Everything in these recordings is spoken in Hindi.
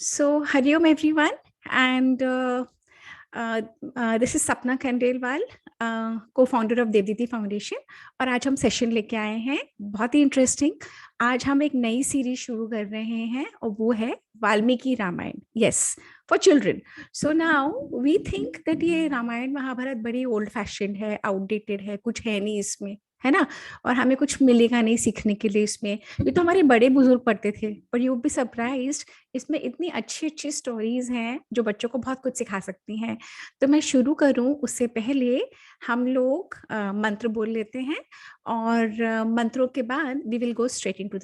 Hariom everyone, and this is Sapna Khandelwal, co-founder of Devditi foundation. और आज हम सेशन लेके आए हैं बहुत ही इंटरेस्टिंग। आज हम एक नई सीरीज शुरू कर रहे हैं और वो है Valmiki Ramayana. Yes, for children. So now we think that ये रामायण महाभारत बड़ी ओल्ड फैशन है, आउटडेटेड है, कुछ है नहीं इसमें, है ना। और हमें कुछ मिलेगा नहीं सीखने के लिए इसमें। ये तो हमारे बड़े बुजुर्ग पढ़ते थे, पर यू बी सरप्राइज्ड, इसमें इतनी अच्छी अच्छी स्टोरीज हैं जो बच्चों को बहुत कुछ सिखा सकती हैं। तो मैं शुरू करूं उससे पहले हम लोग मंत्र बोल लेते हैं, और मंत्रों के बाद we will go straight into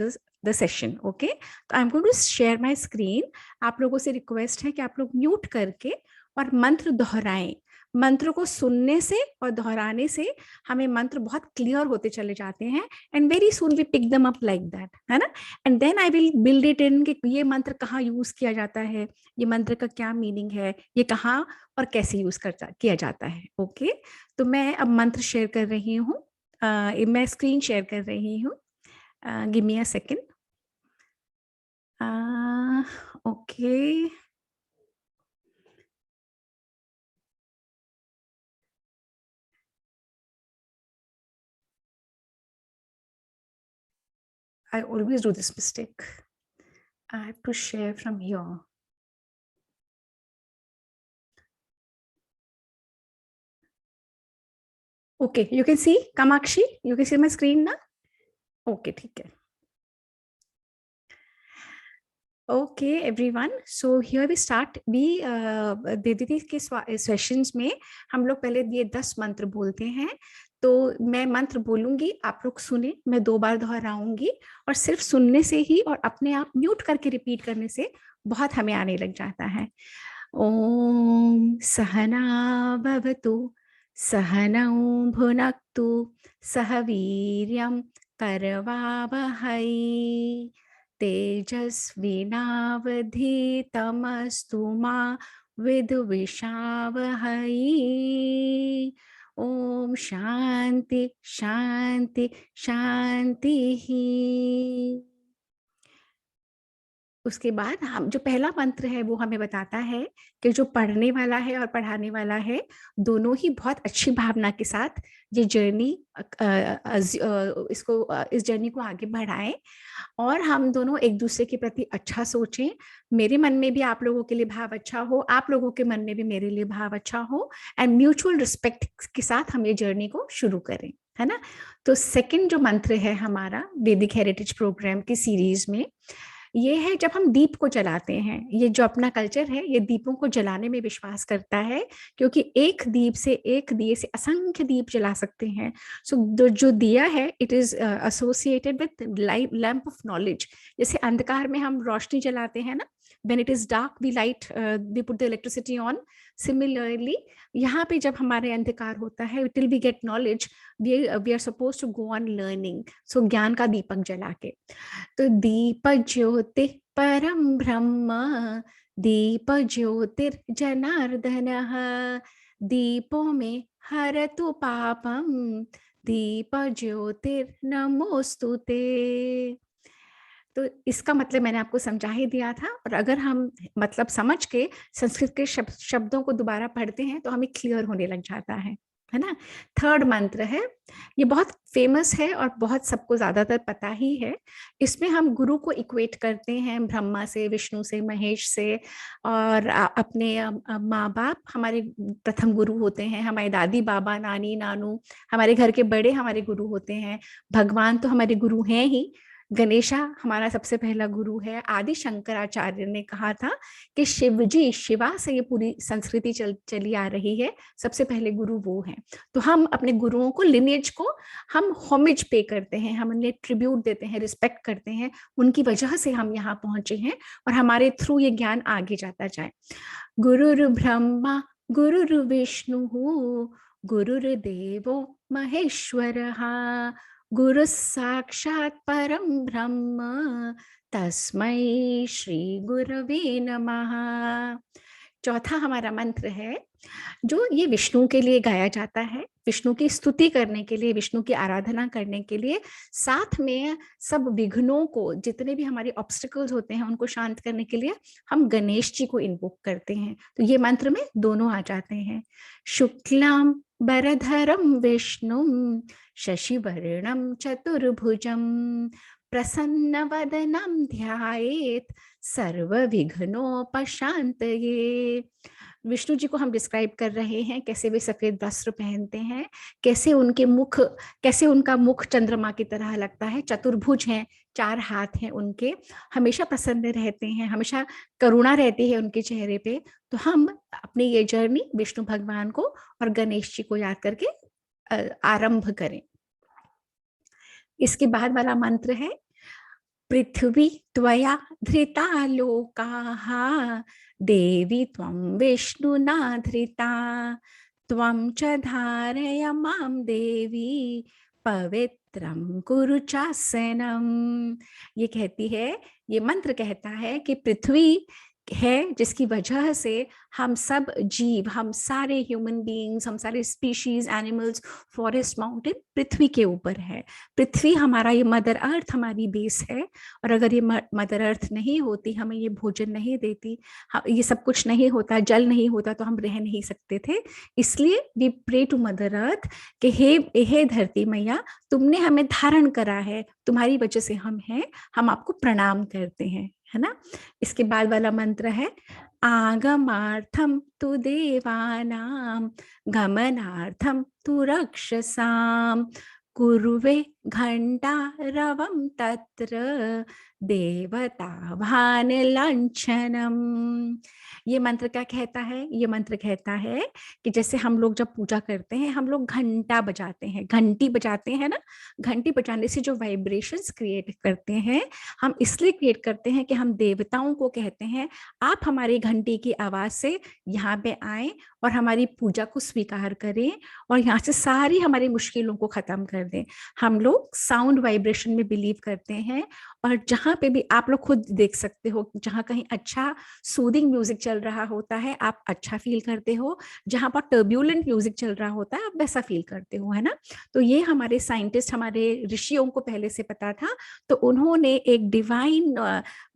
the session. Okay, तो I am going to share my screen. आप लोगों से रिक्वेस्ट है कि आप लोग म्यूट करके और मंत्र दोहराएं। मंत्र को सुनने से और दोहराने से हमें मंत्र बहुत क्लियर होते चले जाते हैं, and very soon we pick them up like that, है ना। And then I will build it in कि ये मंत्र कहाँ यूज किया जाता है, ये मंत्र का क्या मीनिंग है, ये कहाँ और कैसे यूज किया जाता है। ओके, तो मैं अब मंत्र शेयर कर रही हूँ। मैं स्क्रीन शेयर कर रही हूँ। Give me a second. Okay, I always do this mistake. I have to share from here. Okay, you can see, Kamakshi, you can see my screen ना? Okay, ठीक है। Okay, everyone. So here we start. We दीदी के सेशंस में हम लोग पहले ये 10 मंत्र बोलते हैं। तो मैं मंत्र बोलूंगी, आप लोग सुने, मैं 2 बार दोहराऊंगी, और सिर्फ सुनने से ही और अपने आप म्यूट करके रिपीट करने से बहुत हमें आने लग जाता है। ओम सहना भवतु सहनौ भुनक्तु सह वीर्यं करवावहै तेजस्विनावधीतमस्तु मा विद्विषावहै। ओम शांति शांति शांति ही। उसके बाद हम जो पहला मंत्र है वो हमें बताता है कि जो पढ़ने वाला है और पढ़ाने वाला है दोनों ही बहुत अच्छी भावना के साथ ये जर्नी इस जर्नी को आगे बढ़ाएं, और हम दोनों एक दूसरे के प्रति अच्छा सोचें। मेरे मन में भी आप लोगों के लिए भाव अच्छा हो, आप लोगों के मन में भी मेरे लिए भाव अच्छा हो, एंड म्यूचुअल रिस्पेक्ट के साथ हम ये जर्नी को शुरू करें, है ना। तो सेकंड जो मंत्र है हमारा वैदिक हेरिटेज प्रोग्राम की सीरीज में, ये है जब हम दीप को जलाते हैं। ये जो अपना कल्चर है ये दीपों को जलाने में विश्वास करता है, क्योंकि एक दीप से, एक दिए से असंख्य दीप जला सकते हैं। सो जो दिया है it is associated with lamp of knowledge. जैसे अंधकार में हम रोशनी जलाते हैं ना, when it is dark we light, we put the electricity on. Similarly, यहाँ पे जब हमारे अंधकार होता है till we get knowledge, we are supposed to go on learning. So ज्ञान का दीपक जला के, तो दीप ज्योति परम ब्रह्म दीप ज्योतिर्जनार्दनः दीपो में हरतु पापम दीप ज्योतिर्नमोस्तुते। तो इसका मतलब मैंने आपको समझा ही दिया था, और अगर हम मतलब समझ के संस्कृत के शब्दों को दोबारा पढ़ते हैं तो हमें क्लियर होने लग जाता है ना। थर्ड मंत्र है, ये बहुत फेमस है और बहुत सबको ज्यादातर पता ही है। इसमें हम गुरु को इक्वेट करते हैं ब्रह्मा से, विष्णु से, महेश से, और अपने माँ बाप हमारे प्रथम गुरु होते हैं, हमारे दादी बाबा नानी नानू हमारे घर के बड़े हमारे गुरु होते हैं। भगवान तो हमारे गुरु हैं ही। गणेशा हमारा सबसे पहला गुरु है। आदि शंकराचार्य ने कहा था कि शिवजी, शिवा से ये पूरी संस्कृति चली आ रही है, सबसे पहले गुरु वो हैं। तो हम अपने गुरुओं को, लिनिएज को हम होमेज पे करते हैं, हम उन्हें ट्रिब्यूट देते हैं, रिस्पेक्ट करते हैं। उनकी वजह से हम यहाँ पहुंचे हैं और हमारे थ्रू ये ज्ञान आगे जाता जाए। गुरुर् ब्रह्मा गुरुर्विष्णु गुरुर्देवो महेश्वरः गुरु साक्षात् परम ब्रह्म तस्मै श्री गुरवे नमः। चौथा हमारा मंत्र है जो ये विष्णु के लिए गाया जाता है, विष्णु की स्तुति करने के लिए, विष्णु की आराधना करने के लिए, साथ में सब विघ्नों को, जितने भी हमारे ऑब्स्टिकल्स होते हैं उनको शांत करने के लिए हम गणेश जी को इन्वोक करते हैं। तो ये मंत्र में दोनों आ जाते हैं। शुक्लाम वरधरम विष्णुम शशिवर्णम चतुर्भुजम प्रसन्नवदनं ध्यायेत् सर्वविघ्नोपशान्तये। विष्णु जी को हम डिस्क्राइब कर रहे हैं कैसे वे सफेद वस्त्र पहनते हैं, कैसे उनका मुख चंद्रमा की तरह लगता है, चतुर्भुज हैं, 4 हाथ हैं उनके, हमेशा प्रसन्न रहते हैं, हमेशा करुणा रहती है उनके चेहरे पे। तो हम अपनी ये जर्नी विष्णु भगवान को और गणेश जी को याद करके आरंभ करें। इसके बाद वाला मंत्र है पृथ्वी त्वया धृता लोकाः देवी त्वं विष्णुना धृता त्वं च धारय मां देवी पवित्रं कुरु चासनम। ये कहती है, ये मंत्र कहता है कि पृथ्वी है जिसकी वजह से हम सब जीव, हम सारे ह्यूमन बीइंग्स, हम सारे स्पीशीज, एनिमल्स, फॉरेस्ट, माउंटेन पृथ्वी के ऊपर है। पृथ्वी हमारा, ये मदर अर्थ हमारी बेस है, और अगर ये मदर अर्थ नहीं होती, हमें ये भोजन नहीं देती, ये सब कुछ नहीं होता, जल नहीं होता, तो हम रह नहीं सकते थे। इसलिए we pray to mother earth कि हे धरती मैया, तुमने हमें धारण करा है, तुम्हारी वजह से हम हैं, हम आपको प्रणाम करते हैं, है ना। इसके बाद वाला मंत्र है आगमार्थम तु देवानां गमनार्थम तु रक्षसां कुर्वे घंटारवं तत्र देवता भान लांछनम। ये मंत्र क्या कहता है? ये मंत्र कहता है कि जैसे हम लोग जब पूजा करते हैं, हम लोग घंटा बजाते हैं, घंटी बजाते हैं ना, घंटी बजाने से जो वाइब्रेशंस क्रिएट करते हैं, हम इसलिए क्रिएट करते हैं कि हम देवताओं को कहते हैं आप हमारी घंटी की आवाज से यहाँ पे आए और हमारी पूजा को स्वीकार करें और यहाँ से सारी हमारी मुश्किलों को खत्म कर दें। हम लोग साउंड वाइब्रेशन में बिलीव करते हैं, और जहाँ पे भी आप लोग खुद देख सकते हो, जहाँ कहीं अच्छा सूदिंग म्यूजिक चल रहा होता है आप अच्छा फील करते हो, जहाँ पर टर्ब्यूलेंट म्यूजिक चल रहा होता है आप वैसा फील करते हो, है ना। तो ये हमारे साइंटिस्ट, हमारे ऋषियों को पहले से पता था, तो उन्होंने एक डिवाइन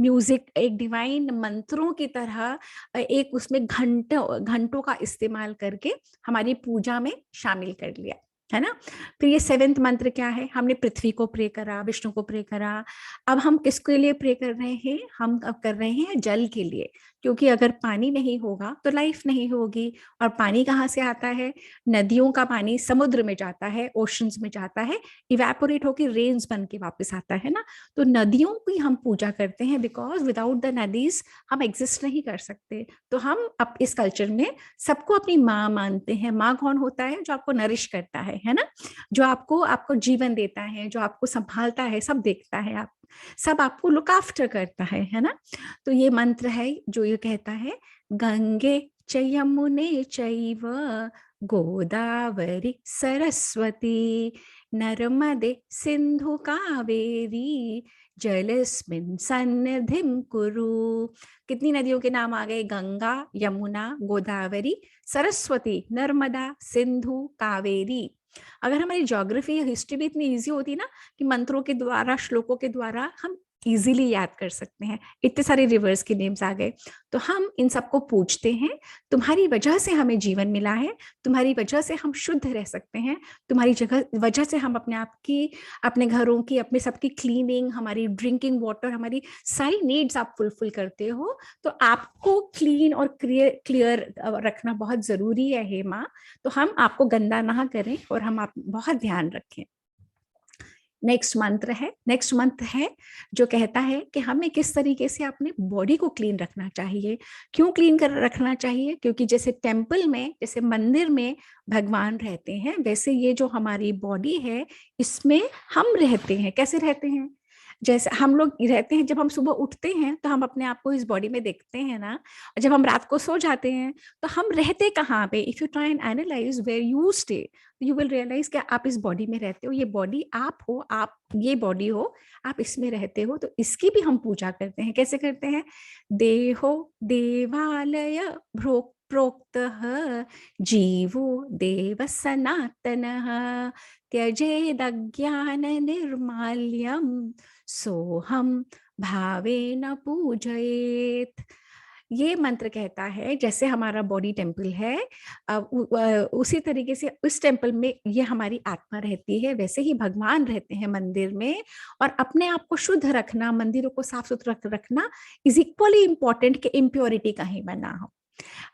म्यूजिक, एक डिवाइन मंत्रों की तरह एक उसमें घंटों का इस्तेमाल करके हमारी पूजा में शामिल कर लिया, है ना। फिर ये 7th मंत्र क्या है? हमने पृथ्वी को प्रे करा, विष्णु को प्रे करा। अब हम किसके लिए प्रे कर रहे हैं? हम अब कर रहे हैं जल के लिए, क्योंकि अगर पानी नहीं होगा तो लाइफ नहीं होगी। और पानी कहाँ से आता है? नदियों का पानी समुद्र में जाता है, ओशंस में जाता है, इवेपोरेट होकर रेन्स बन के वापस आता है ना। तो नदियों की हम पूजा करते हैं, बिकॉज विदाउट द नदीज हम एग्जिस्ट नहीं कर सकते। तो हम अब इस कल्चर में सबको अपनी माँ मानते हैं। माँ कौन होता है? जो आपको नरिश करता है ना, जो आपको जीवन देता है, जो आपको संभालता है, सब देखता है, आप सब आपको लुक आफ्टर करता है ना। तो ये मंत्र है जो ये कहता है गंगे च यमुने चैव गोदावरी सरस्वती नर्मदे सिंधु कावेरी जलस्मिन् सन्निधिं कुरु। कितनी नदियों के नाम आ गए? गंगा, यमुना, गोदावरी, सरस्वती, नर्मदा, सिंधु, कावेरी। अगर हमारी ज्योग्राफी या हिस्ट्री भी इतनी इजी होती ना कि मंत्रों के द्वारा, श्लोकों के द्वारा हम इजीली याद कर सकते हैं, इतने सारे रिवर्स के नेम्स आ गए। तो हम इन सबको पूछते हैं, तुम्हारी वजह से हमें जीवन मिला है, तुम्हारी वजह से हम शुद्ध रह सकते हैं, तुम्हारी वजह से हम अपने आप की, अपने घरों की, अपने सबकी क्लीनिंग, हमारी ड्रिंकिंग वाटर, हमारी सारी नीड्स आप फुलफिल करते हो। तो आपको क्लीन और क्लियर रखना बहुत जरूरी है हे माँ। तो हम आपको गंदा ना करें और हम आप बहुत ध्यान रखें। नेक्स्ट मंत्र है जो कहता है कि हमें किस तरीके से अपने बॉडी को क्लीन रखना चाहिए। क्यों क्लीन कर रखना चाहिए? क्योंकि जैसे टेम्पल में, जैसे मंदिर में भगवान रहते हैं, वैसे ये जो हमारी बॉडी है इसमें हम रहते हैं। कैसे रहते हैं? जैसे हम लोग रहते हैं, जब हम सुबह उठते हैं तो हम अपने आप को इस बॉडी में देखते हैं ना, और जब हम रात को सो जाते हैं तो हम रहते कहाँ पे? If you try and analyze where you stay, you will realize कि आप इस बॉडी में रहते हो, ये बॉडी आप हो, आप ये बॉडी हो, आप इसमें रहते हो। तो इसकी भी हम पूजा करते हैं। कैसे करते हैं? देहो देवालय प्रोक्तः जीवो देव सनातनः त्यजेदज्ञान निर्माल्यम सोहम भावेन पूजयेत। ये मंत्र कहता है जैसे हमारा बॉडी टेम्पल है, उसी तरीके से उस टेम्पल में ये हमारी आत्मा रहती है, वैसे ही भगवान रहते हैं मंदिर में। और अपने आप को शुद्ध रखना, मंदिरों को साफ सुथरा रखना इज इक्वली इंपॉर्टेंट कि इम्प्योरिटी कहीं बना हो।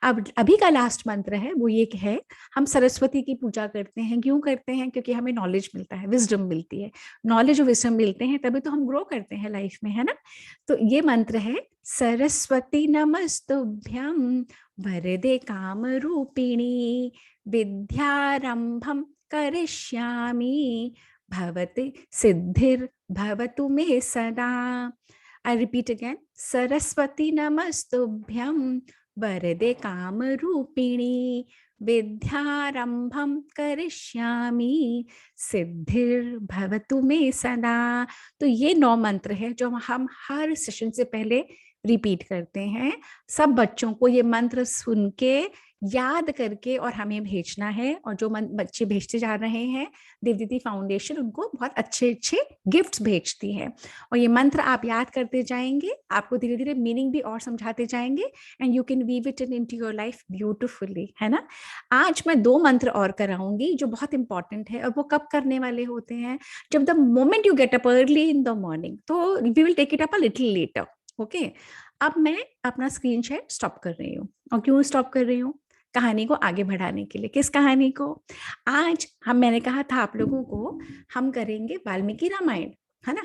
अब अभी का लास्ट मंत्र है वो ये है, हम सरस्वती की पूजा करते हैं। क्यों करते हैं? क्योंकि हमें नॉलेज मिलता है, विजडम मिलती है। नॉलेज और विजडम मिलते हैं तभी तो हम ग्रो करते हैं लाइफ में, है ना। तो ये मंत्र है, सरस्वती नमस्तुभ्यं वरदे काम रूपिणी विद्यारंभम करिष्यामि भवति सिद्धिर्भवतु मे सदा। I repeat again, सरस्वती नमस्तुभ्यं वरदे काम रूपिणी विद्यारंभम करिष्यामि सिद्धिर्भवतु मे सदा। तो ये 9 मंत्र है जो हम हर सेशन से पहले रिपीट करते हैं। सब बच्चों को ये मंत्र सुन के याद करके और हमें भेजना है। और जो बच्चे भेजते जा रहे हैं, देवदीदी फाउंडेशन उनको बहुत अच्छे अच्छे गिफ्ट्स भेजती है। और ये मंत्र आप याद करते जाएंगे, आपको धीरे धीरे मीनिंग भी और समझाते जाएंगे, and you can weave it into your life beautifully, है ना। आज मैं 2 मंत्र और कराऊंगी जो बहुत इंपॉर्टेंट है। और वो कब करने वाले होते हैं? जब the moment you get up early in the morning. तो we will take it up a little later, okay. अब मैं अपना स्क्रीन शेयर स्टॉप कर रही हूँ। और क्यों स्टॉप कर रही हूँ? कहानी को आगे बढ़ाने के लिए। किस कहानी को? आज मैंने कहा था आप लोगों को हम करेंगे वाल्मीकि रामायण, है ना।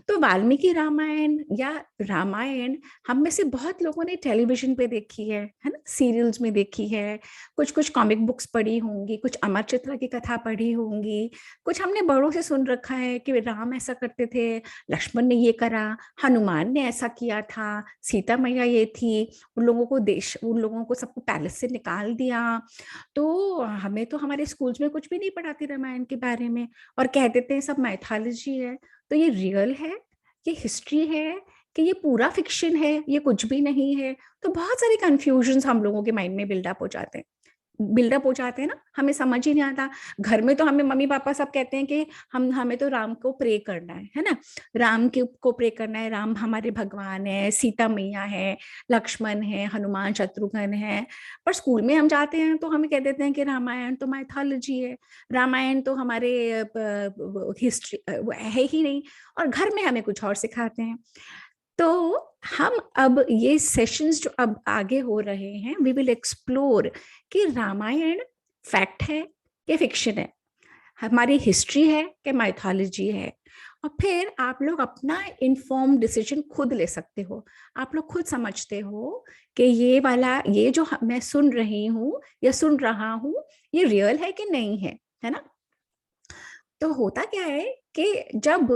तो वाल्मीकि रामायण या रामायण हम में से बहुत लोगों ने टेलीविजन पे देखी है ना, सीरियल्स में देखी है, कुछ कुछ कॉमिक बुक्स पढ़ी होंगी, कुछ अमर चित्रा की कथा पढ़ी होंगी, कुछ हमने बड़ों से सुन रखा है कि राम ऐसा करते थे, लक्ष्मण ने ये करा, हनुमान ने ऐसा किया था, सीता मैया ये थी, उन लोगों को सबको पैलेस से निकाल दिया। तो हमें तो हमारे स्कूल्स में कुछ भी नहीं पढ़ाते रामायण के बारे में, और कह देते हैं सब माइथोलॉजी है। तो ये रियल है, ये हिस्ट्री है, कि ये पूरा फिक्शन है, ये कुछ भी नहीं है? तो बहुत सारे कंफ्यूजन्स हम लोगों के माइंड में बिल्डअप हो जाते हैं ना, हमें समझ ही नहीं आता। घर में तो हमें मम्मी पापा सब कहते हैं कि हमें तो राम को प्रे करना है ना, राम के को प्रे करना है, राम हमारे भगवान है, सीता मैया है, लक्ष्मण है, हनुमान शत्रुघ्न है। पर स्कूल में हम जाते हैं तो हमें कह देते हैं कि रामायण तो माइथोलॉजी है, रामायण तो हमारे हिस्ट्री है ही नहीं, और घर में हमें कुछ और सिखाते हैं। तो हम अब ये सेशंस जो अब आगे हो रहे हैं, वी विल एक्सप्लोर कि रामायण फैक्ट है कि फिक्शन है, हमारी हिस्ट्री है कि माइथोलॉजी है। और फिर आप लोग अपना इन्फॉर्म डिसीजन खुद ले सकते हो। आप लोग खुद समझते हो कि ये जो मैं सुन रही हूँ या सुन रहा हूँ, ये रियल है कि नहीं है ना। तो होता क्या है कि जब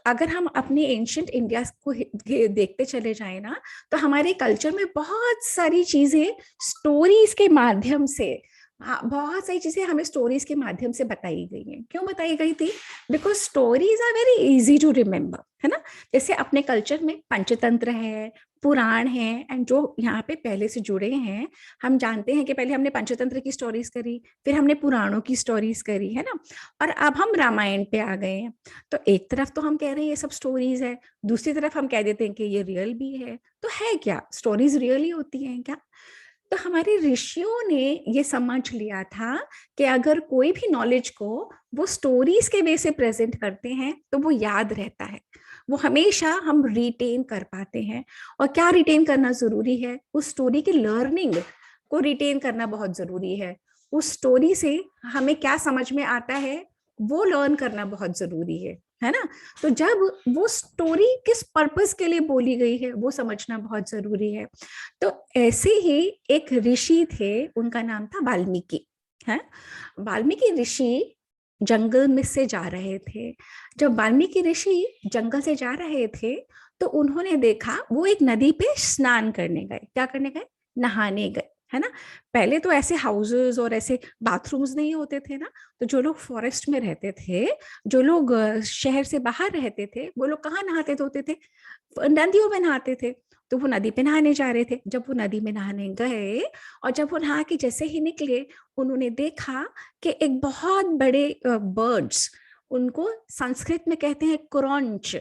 अगर हम अपने एंशियंट इंडिया को देखते चले जाए ना, तो हमारे कल्चर में बहुत सारी चीजें स्टोरीज के माध्यम से, बहुत सारी चीजें हमें स्टोरीज के माध्यम से बताई गई हैं। क्यों बताई गई थी? Because stories are very easy to remember, है ना। जैसे अपने कल्चर में पंचतंत्र है, पुराण है, एंड जो यहाँ पे पहले से जुड़े हैं, हम जानते हैं कि पहले हमने पंचतंत्र की स्टोरीज करी, फिर हमने पुराणों की स्टोरीज करी, है ना, और अब हम रामायण पे आ गए हैं। तो एक तरफ तो हम कह रहे हैं ये सब स्टोरीज है, दूसरी तरफ हम कह देते हैं कि ये रियल भी है। तो है क्या? स्टोरीज रियल ही होती हैं क्या? तो हमारे ऋषियों ने ये समझ लिया था कि अगर कोई भी नॉलेज को वो स्टोरीज के वे से प्रेजेंट करते हैं तो वो याद रहता है, वो हमेशा हम रिटेन कर पाते हैं। और क्या रिटेन करना जरूरी है? उस स्टोरी की लर्निंग को रिटेन करना बहुत जरूरी है। उस स्टोरी से हमें क्या समझ में आता है वो लर्न करना बहुत जरूरी है ना। तो जब वो स्टोरी किस पर्पस के लिए बोली गई है वो समझना बहुत जरूरी है। तो ऐसे ही एक ऋषि थे, उनका नाम था वाल्मीकि, है। वाल्मीकि ऋषि जंगल में से जा रहे थे। जब वाल्मीकि ऋषि जंगल से जा रहे थे तो उन्होंने देखा वो एक नदी पे स्नान करने गए। क्या करने गए? नहाने गए, है ना। पहले तो ऐसे हाउसेस और ऐसे बाथरूम्स नहीं होते थे ना, तो जो लोग फॉरेस्ट में रहते थे, जो लोग शहर से बाहर रहते थे, वो लोग कहाँ नहाते धोते थे? नदियों में नहाते थे। तो वो नदी पे नहाने जा रहे थे। जब वो नदी में नहाने गए और जब वो नहा के जैसे ही निकले, उन्होंने देखा कि एक बहुत बड़े बर्ड्स, उनको संस्कृत में कहते हैं क्रॉन्च,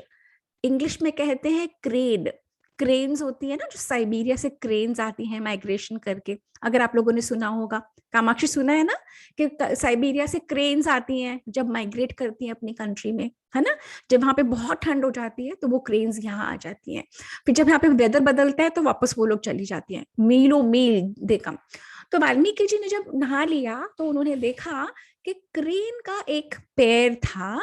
इंग्लिश में कहते हैं क्रेन। क्रेन्स होती है ना, जो साइबेरिया से क्रेन्स आती हैं माइग्रेशन करके। अगर आप लोगों ने सुना होगा, कामाक्षी सुना है ना, कि साइबेरिया से क्रेन्स आती हैं जब माइग्रेट करती हैं अपनी कंट्री में, है ना। जब वहां पे बहुत ठंड हो जाती है तो वो क्रेन्स यहाँ आ जाती हैं। फिर जब यहाँ पे वेदर बदलता है तो वापस वो लोग चली जाती हैं, मीलों मील दे कम। तो वाल्मीकि जी ने जब नहा लिया तो उन्होंने देखा कि क्रेन का एक पैर था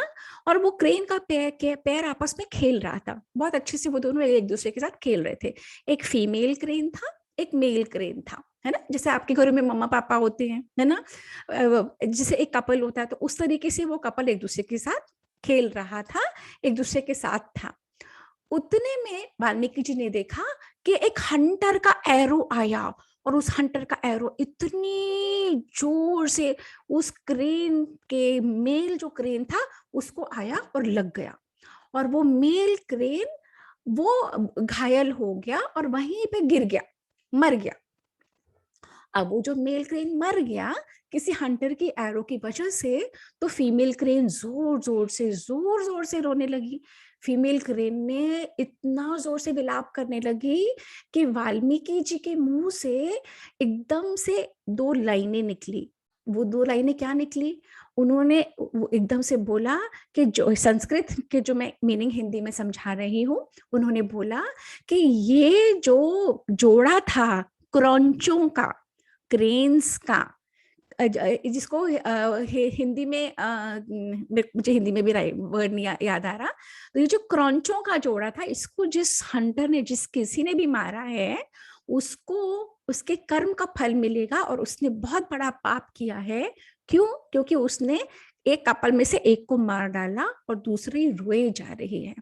और वो क्रेन का पैर आपस में खेल रहा था। बहुत अच्छे से वो दोनों एक दूसरे के साथ खेल रहे थे। एक फीमेल क्रेन था, एक मेल क्रेन था, है ना। जैसे आपके घरों में मम्मा पापा होते हैं, है ना, जैसे एक कपल होता है, तो उस तरीके से वो कपल एक दूसरे के साथ खेल रहा था, एक दूसरे के साथ था। उतने में वाल्मीकि जी ने देखा कि एक हंटर का एरो आया, और उस हंटर का एरो इतनी जोर से उस क्रेन के, मेल जो क्रेन था, उसको आया और लग गया। और वो मेल क्रेन वो घायल हो गया और वहीं पे गिर गया, मर गया। अब वो जो मेल क्रेन मर गया किसी हंटर की एरो की वजह से, तो फीमेल क्रेन जोर जोर से रोने लगी। फीमेल क्रेन ने इतना जोर से विलाप करने लगी कि वाल्मीकि जी के मुंह से एकदम से दो लाइनें निकली। वो दो लाइनें क्या निकली? उन्होंने एकदम से बोला कि जो संस्कृत के, जो मैं मीनिंग हिंदी में समझा रही हूँ, उन्होंने बोला कि ये जो जोड़ा था क्रॉन्चों का, क्रेन्स का, जिसको हिंदी में मुझे हिंदी में भी वर्ड नहीं याद आ रहा। तो ये जो क्रॉन्चों का जोड़ा था, इसको जिस हंटर ने, जिस किसी ने भी मारा है, उसको उसके कर्म का फल मिलेगा, और उसने बहुत बड़ा पाप किया है। क्यों? क्योंकि उसने एक कपल में से एक को मार डाला और दूसरी रोए जा रही है।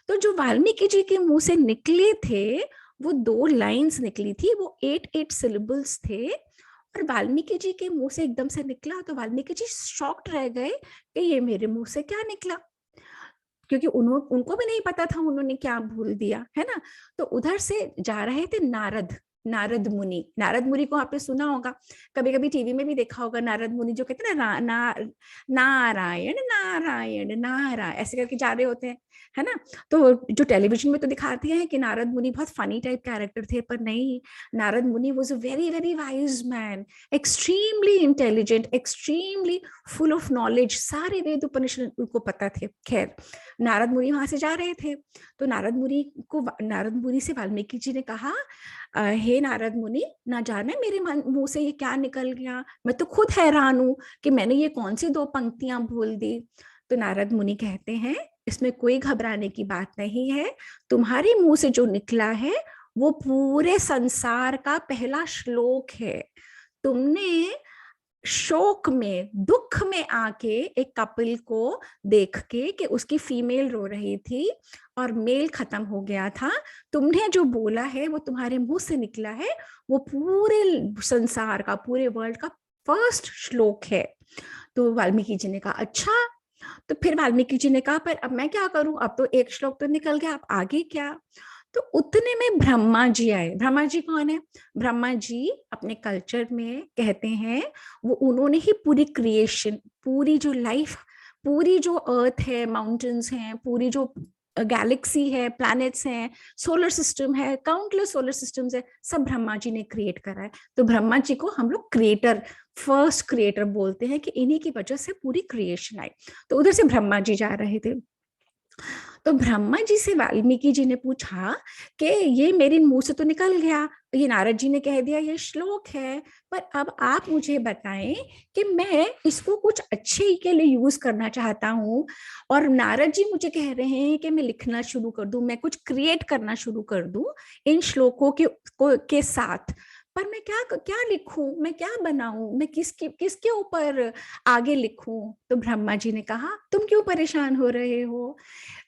तो जो वाल्मीकि जी के मुंह से निकले थे, वो दो लाइंस निकली थी, वो 8 सिलेबल्स थे। और वाल्मीकि जी के मुंह से एकदम से निकला तो वाल्मीकि जी शॉक्ड रह गए कि ये मेरे मुंह से क्या निकला, क्योंकि उनको भी नहीं पता था उन्होंने क्या भूल दिया, है ना। तो उधर से जा रहे थे नारद, नारद मुनि। नारद मुनि को आपने सुना होगा, कभी कभी टीवी में भी देखा होगा। नारद मुनि जो कहते हैं ना, नारायण नारायण नारायण ऐसे करके जा रहे होते हैं, है ना। तो जो टेलीविजन में तो दिखाते हैं कि नारद मुनि बहुत फनी टाइप कैरेक्टर थे, पर नहीं, नारद मुनि was a very very wise man, extremely intelligent, extremely full of knowledge, सारे वेद उपनिषद उनको पता थे। खैर, नारद मुनि वहां से जा रहे थे, तो नारद मुनि से वाल्मीकि जी ने कहा, हे नारद मुनि, ना जाने मेरे मुंह से ये क्या निकल गया, मैं तो खुद हैरान हूं कि मैंने ये कौन सी दो पंक्तियां भूल दी। तो नारद मुनि कहते हैं, इसमें कोई घबराने की बात नहीं है। तुम्हारे मुंह से जो निकला है वो पूरे संसार का पहला श्लोक है। तुमने शोक में, दुख में आके एक कपिल को देख के कि उसकी फीमेल रो रही थी और मेल खत्म हो गया था, तुमने जो बोला है वो तुम्हारे मुंह से निकला है, वो पूरे संसार का, पूरे वर्ल्ड का फर्स्ट श्लोक है। तो वाल्मीकि जी ने कहा अच्छा। तो फिर वाल्मीकि जी ने कहा, पर अब मैं क्या करूं, अब तो एक श्लोक तो निकल गया, अब आगे क्या? तो उतने में ब्रह्मा जी आए। ब्रह्मा जी कौन है? ब्रह्मा जी अपने कल्चर में कहते हैं, वो उन्होंने ही पूरी क्रिएशन, पूरी जो लाइफ, पूरी जो अर्थ है, माउंटेन्स हैं, पूरी जो गैलेक्सी है, प्लैनेट्स हैं, सोलर सिस्टम है, काउंटलेस सोलर सिस्टम्स है, सब ब्रह्मा जी ने क्रिएट करा है। तो ब्रह्मा जी को हम लोग क्रिएटर, फर्स्ट क्रिएटर बोलते हैं, कि इन्हीं की वजह से पूरी क्रिएशन आई। तो उधर से ब्रह्मा जी जा रहे थे। तो ब्रह्मा जी से वाल्मीकि जी ने पूछा कि ये मेरे मुंह से तो निकल गया, ये नारद जी ने कह दिया ये श्लोक है, पर अब आप मुझे बताएं कि मैं इसको कुछ अच्छे के लिए यूज करना चाहता हूँ, और नारद जी मुझे कह रहे हैं कि मैं लिखना शुरू कर दूं, मैं कुछ क्रिएट करना शुरू कर दूं इन श्लोकों के साथ, पर मैं क्या क्या लिखूं, मैं क्या बनाऊं, मैं किसके ऊपर आगे लिखूं। तो ब्रह्मा जी ने कहा, तुम क्यों परेशान हो रहे हो,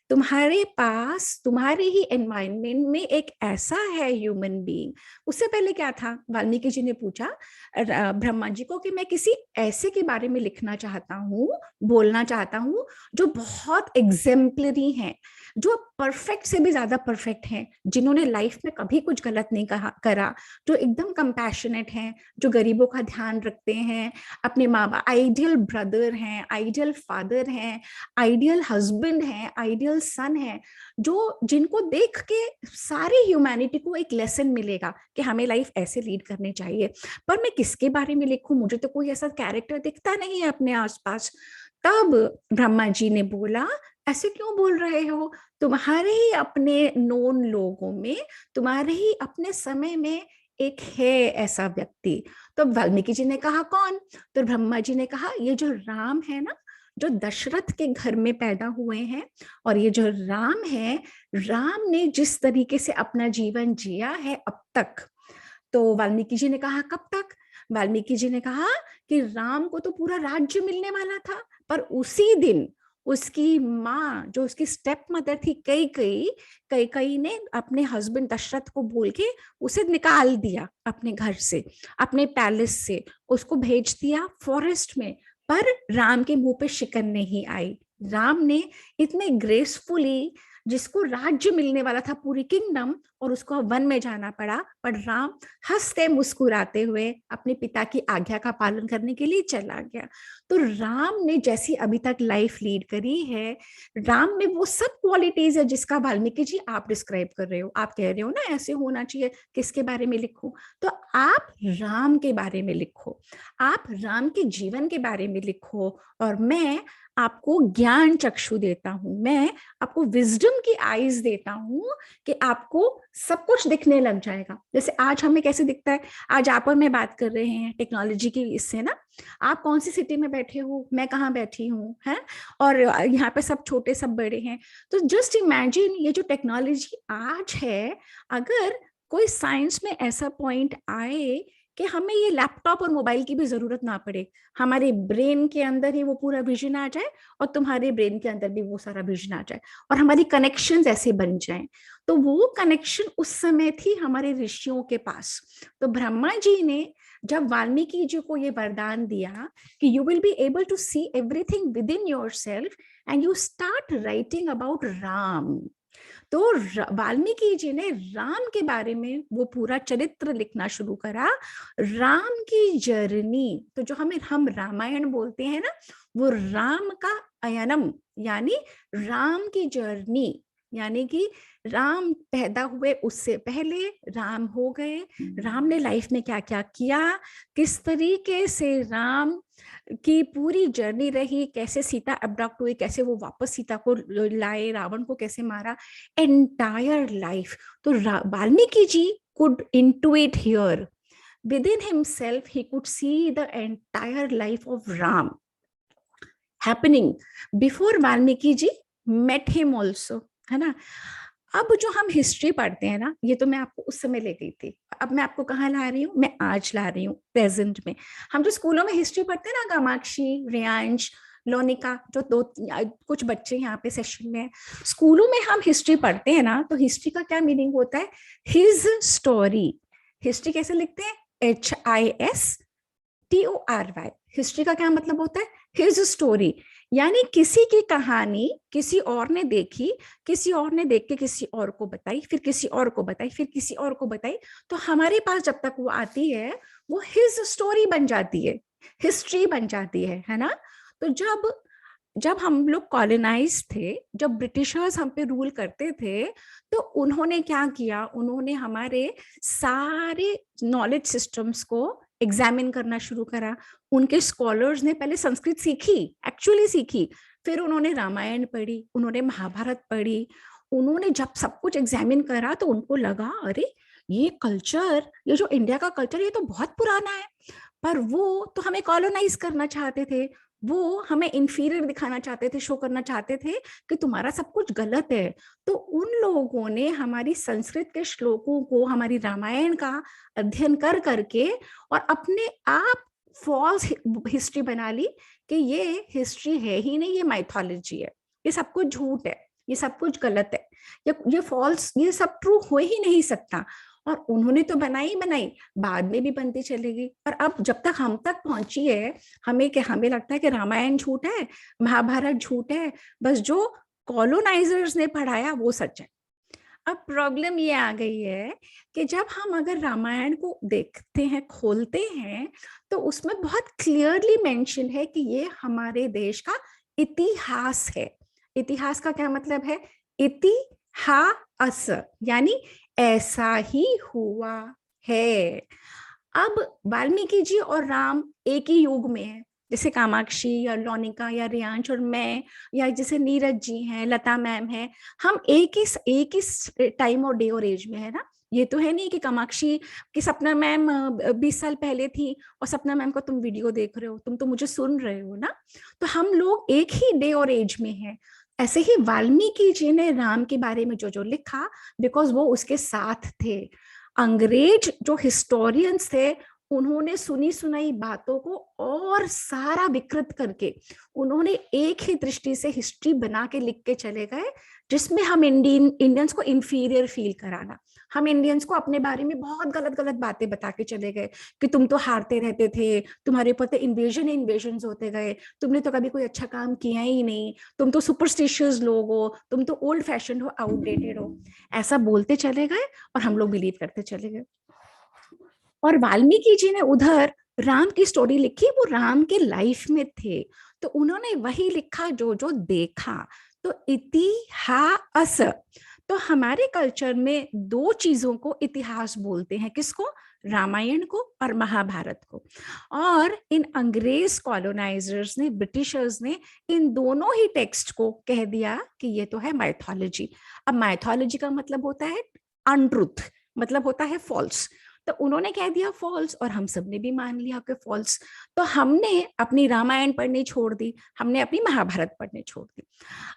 तुम्हारे पास तुम्हारे ही एनवायरनमेंट में एक ऐसा है ह्यूमन बीइंग। उससे पहले क्या था, वाल्मीकि जी ने पूछा ब्रह्मा जी को कि मैं किसी ऐसे के बारे में लिखना चाहता हूँ, बोलना चाहता हूँ जो बहुत एग्जेम्पलरी है, जो परफेक्ट से भी ज्यादा परफेक्ट है, जिन्होंने लाइफ में कभी कुछ गलत नहीं करा, जो एकदम कंपैशनेट हैं, जो गरीबों का ध्यान रखते हैं, अपने माँ बाप, आइडियल ब्रदर हैं, आइडियल फादर हैं, आइडियल हस्बैंड है, आइडियल सन है, जो जिनको देख के सारी ह्यूमैनिटी को एक लेसन मिलेगा कि हमें लाइफ ऐसे लीड करनी चाहिए। पर मैं किसके बारे में लिखूं, मुझे तो कोई ऐसा कैरेक्टर दिखता नहीं है अपने आसपास। तब ब्रह्मा जी ने बोला, ऐसे क्यों बोल रहे हो, तुम्हारे ही अपने नोन लोगों में, तुम्हारे ही अपने समय में एक है ऐसा व्यक्ति। तो वाल्मीकि जी ने कहा, कौन। तो ब्रह्मा जी ने कहा, ये जो राम है ना, जो दशरथ के घर में पैदा हुए हैं, और ये जो राम है, राम ने जिस तरीके से अपना जीवन जिया है अब तक। तो वाल्मीकि जी ने कहा, कब तक। वाल्मीकि जी ने कहा कि राम को तो पूरा राज्य मिलने वाला था, पर उसी दिन उसकी माँ, जो उसकी स्टेप मदर थी कैकेयी, कैकेयी ने अपने हस्बैंड दशरथ को बोल के उसे निकाल दिया अपने घर से, अपने पैलेस से, उसको भेज दिया फॉरेस्ट में। पर राम के मुंह पे शिकन नहीं आई। राम ने इतने ग्रेसफुली, जिसको राज्य मिलने वाला था पूरी किंगडम, और उसको वन में जाना पड़ा, पर राम हंसते मुस्कुराते हुए अपने पिता की आज्ञा का पालन करने के लिए चला गया। तो राम ने जैसी अभी तक लाइफ लीड करी है, राम में वो सब क्वालिटीज है जिसका वाल्मीकि जी आप डिस्क्राइब कर रहे हो। आप कह रहे हो ना ऐसे होना चाहिए, किसके बारे में लिखूं, तो आप राम के बारे में लिखो, आप राम के जीवन के बारे में लिखो, और मैं आपको ज्ञान चक्षु देता हूं, मैं आपको विजडम की आईज देता हूं, कि आपको सब कुछ दिखने लग जाएगा। जैसे आज हमें कैसे दिखता है, आज आप और मैं बात कर रहे हैं टेक्नोलॉजी की इससे ना, आप कौन सी सिटी में बैठे हो, मैं कहाँ बैठी हूँ, है, और यहाँ पे सब छोटे सब बड़े हैं। तो जस्ट इमेजिन, ये जो टेक्नोलॉजी आज है, अगर कोई साइंस में ऐसा पॉइंट आए कि हमें ये लैपटॉप और मोबाइल की भी जरूरत ना पड़े, हमारे ब्रेन के अंदर ही वो पूरा विजन आ जाए, और तुम्हारे ब्रेन के अंदर भी वो सारा विजन आ जाए, और हमारी कनेक्शंस ऐसे बन जाएं, तो वो कनेक्शन उस समय थी हमारे ऋषियों के पास। तो ब्रह्मा जी ने जब वाल्मीकि जी को ये वरदान दिया कि you will be able to see everything within yourself and you start writing about Ram, तो वाल्मीकि जी ने राम के बारे में वो पूरा चरित्र लिखना शुरू करा, राम की जर्नी। तो जो हम रामायण बोलते हैं ना, वो राम का अयनम, यानी राम की जर्नी, यानी कि राम पैदा हुए उससे पहले राम हो गए, राम ने लाइफ में क्या क्या किया, किस तरीके से राम की पूरी जर्नी रही, कैसे सीता अब्डक्ट हुई, कैसे वो वापस सीता को लाए, रावण को कैसे मारा, एंटायर लाइफ। तो वाल्मीकि जी could intuit here within himself, he could see the entire life of Ram happening before Valmiki ji met him also, है ना। अब जो हम हिस्ट्री पढ़ते हैं ना, ये तो मैं आपको उस समय ले गई थी, अब मैं आपको कहाँ ला रही हूँ, मैं आज ला रही हूँ प्रेजेंट में। हम जो स्कूलों में हिस्ट्री पढ़ते हैं ना, कामाक्षी, रियांश, लोनिका, जो दो कुछ बच्चे यहाँ पे सेशन में, स्कूलों में हम हिस्ट्री पढ़ते हैं ना, तो हिस्ट्री का क्या मीनिंग होता है, हिज स्टोरी। हिस्ट्री कैसे लिखते हैं, HISTORY। हिस्ट्री का क्या मतलब होता है, हिज स्टोरी, यानी किसी की कहानी किसी और ने देखी, किसी और ने देख के किसी और को बताई, फिर किसी और को बताई, फिर किसी और को बताई, तो हमारे पास जब तक वो आती है, वो हिज स्टोरी बन जाती है, हिस्ट्री बन जाती है ना। तो जब हम लोग कॉलोनाइज थे, जब ब्रिटिशर्स हम पे रूल करते थे, तो उन्होंने क्या किया, उन्होंने हमारे सारे नॉलेज सिस्टम्स को एग्जामिन करना शुरू करा। उनके स्कॉलर्स ने पहले संस्कृत सीखी, एक्चुअली सीखी, फिर उन्होंने रामायण पढ़ी, उन्होंने महाभारत पढ़ी, उन्होंने जब सब कुछ एग्जामिन करा, तो उनको लगा, अरे ये कल्चर, ये जो इंडिया का कल्चर, ये तो बहुत पुराना है, पर वो तो हमें कॉलोनाइज करना चाहते थे, वो हमें इंफीरियर दिखाना चाहते थे, शो करना चाहते थे कि तुम्हारा सब कुछ गलत है। तो उन लोगों ने हमारी संस्कृत के श्लोकों को, हमारी रामायण का अध्ययन कर करके और अपने आप फॉल्स हिस्ट्री बना ली कि ये हिस्ट्री है ही नहीं, ये माइथोलॉजी है, ये सब कुछ झूठ है, ये सब कुछ गलत है, ये फॉल्स, ये सब ट्रू हो ही नहीं सकता। और उन्होंने तो बनाई बनाई, बाद में भी बनती चलेगी। और अब जब तक हम तक पहुंची है, हमें लगता है कि रामायण झूठ है, महाभारत झूठ है, बस जो कॉलोनाइजर्स ने पढ़ाया वो सच है। अब प्रॉब्लम ये आ गई है कि जब हम अगर रामायण को देखते हैं, खोलते हैं, तो उसमें बहुत क्लियरली मेंशन है कि ये हमारे देश का इतिहास है। इतिहास का क्या मतलब है? इतिहास, यानी ऐसा ही हुआ है। अब वाल्मीकि जी और राम एक ही युग में है, जैसे कामाक्षी या लौनिका या रियांश और मैं, या जैसे नीरज जी हैं, लता मैम है, हम एक ही टाइम और डे और एज में है ना। ये तो है नहीं कि कामाक्षी की सपना मैम 20 साल पहले थी और सपना मैम का तुम वीडियो देख रहे हो, तुम तो मुझे सुन रहे हो ना। तो हम लोग एक ही डे और एज में हैं। ऐसे ही वाल्मीकि जी ने राम के बारे में जो जो लिखा, बिकॉज वो उसके साथ थे। अंग्रेज जो हिस्टोरियंस थे, उन्होंने सुनी सुनाई बातों को और सारा विकृत करके उन्होंने एक ही दृष्टि से हिस्ट्री बना के लिख के चले गए, जिसमें हम इंडियंस को इंफीरियर फील कराना, हम इंडियंस को अपने बारे में बहुत गलत गलत बातें बता के चले गए कि तुम तो हारते रहते थे, तुम्हारे ऊपर तो इन्वेजन होते गए, तुमने तो कभी कोई अच्छा काम किया ही नहीं, तुम तो सुपरस्टिशियस लोग हो, तुम तो ओल्ड फैशन हो, आउटडेटेड हो, ऐसा बोलते चले गए और हम लोग बिलीव करते चले गए। और वाल्मीकि जी ने उधर राम की स्टोरी लिखी, वो राम के लाइफ में थे, तो उन्होंने वही लिखा जो जो देखा। तो इतिहास, तो हमारे कल्चर में दो चीजों को इतिहास बोलते हैं, किसको? रामायण को और महाभारत को। और इन अंग्रेज कॉलोनाइजर्स ने, ब्रिटिशर्स ने इन दोनों ही टेक्स्ट को कह दिया कि ये तो है माइथोलॉजी। अब माइथोलॉजी का मतलब होता है अनट्रुथ, मतलब होता है फॉल्स। तो उन्होंने कह दिया फॉल्स और हम सब ने भी मान लिया कि फॉल्स। तो हमने अपनी रामायण पढ़नी छोड़ दी, हमने अपनी महाभारत पढ़नी छोड़ दी।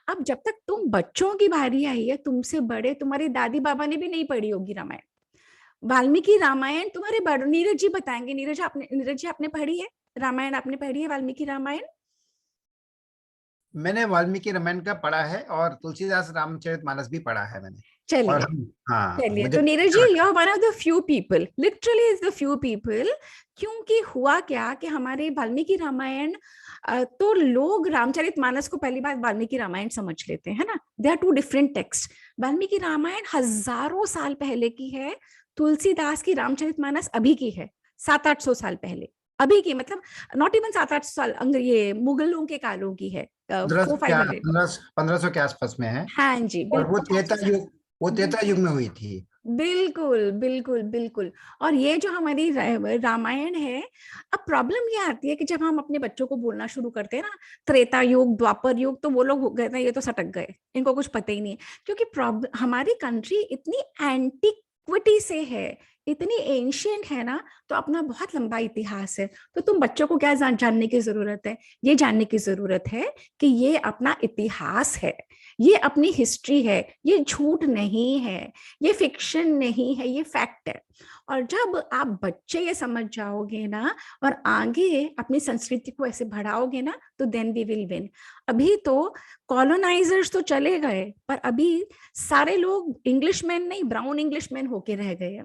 अब जब तक तुम बच्चों की बारी आई है, तुमसे बड़े, तुम्हारी दादी बाबा ने भी नहीं पढ़ी होगी रामायण, वाल्मीकि रामायण तुम्हारे बड़े, नीरज जी बताएंगे, नीरज जी आपने पढ़ी है रामायण? आपने पढ़ी है वाल्मीकि रामायण? मैंने वाल्मीकि रामायण का पढ़ा है और तुलसीदास रामचरितमानस भी पढ़ा है मैंने। और चलिए, हाँ, चलिए, मुझे तो Neeraj ji, you are one of the few people, literally is the few people. क्योंकि हुआ क्या कि हमारे वाल्मीकि रामायण, तो लोग रामचरितमानस को पहली बार वाल्मीकि रामायण समझ लेते हैं ना, they are two different text. Valmiki Ramayana हजारों साल पहले की है, तुलसीदास की रामचरितमानस अभी की है, 700-800 साल पहले, अभी की, मतलब नॉट इवन 700-800 साल, ये मुगलों के कालों की है, पंद्रह सौ फोर फाइव क्या हंड्रेड 1500 के आसपास में है। हाँ जी, और बिल्कुल, 500 साल। वो त्रेता युग में हुई थी। बिल्कुल बिल्कुल बिल्कुल। और ये जो हमारी रामायण है, अब प्रॉब्लम ये आती है कि जब हम अपने बच्चों को बोलना शुरू करते हैं ना, त्रेता युग, द्वापर युग, तो वो लोग कहते हैं ये तो सटक गए, इनको कुछ पता ही नहीं है। क्योंकि प्रॉब्लम, हमारी कंट्री इतनी एंटिक्विटी से है, इतनी एंशियंट है ना, तो अपना बहुत लंबा इतिहास है। तो तुम बच्चों को क्या जानने की जरूरत है? ये जानने की जरूरत है कि ये अपना इतिहास है, ये अपनी हिस्ट्री है, ये झूठ नहीं है, ये फिक्शन नहीं है, ये फैक्ट है। और जब आप बच्चे ये समझ जाओगे ना और आगे अपनी संस्कृति को ऐसे बढ़ाओगे ना, तो देन वी विल विन। अभी तो कॉलोनाइजर्स तो चले गए, पर अभी सारे लोग इंग्लिशमैन नहीं, ब्राउन इंग्लिशमैन होके रह गए हैं।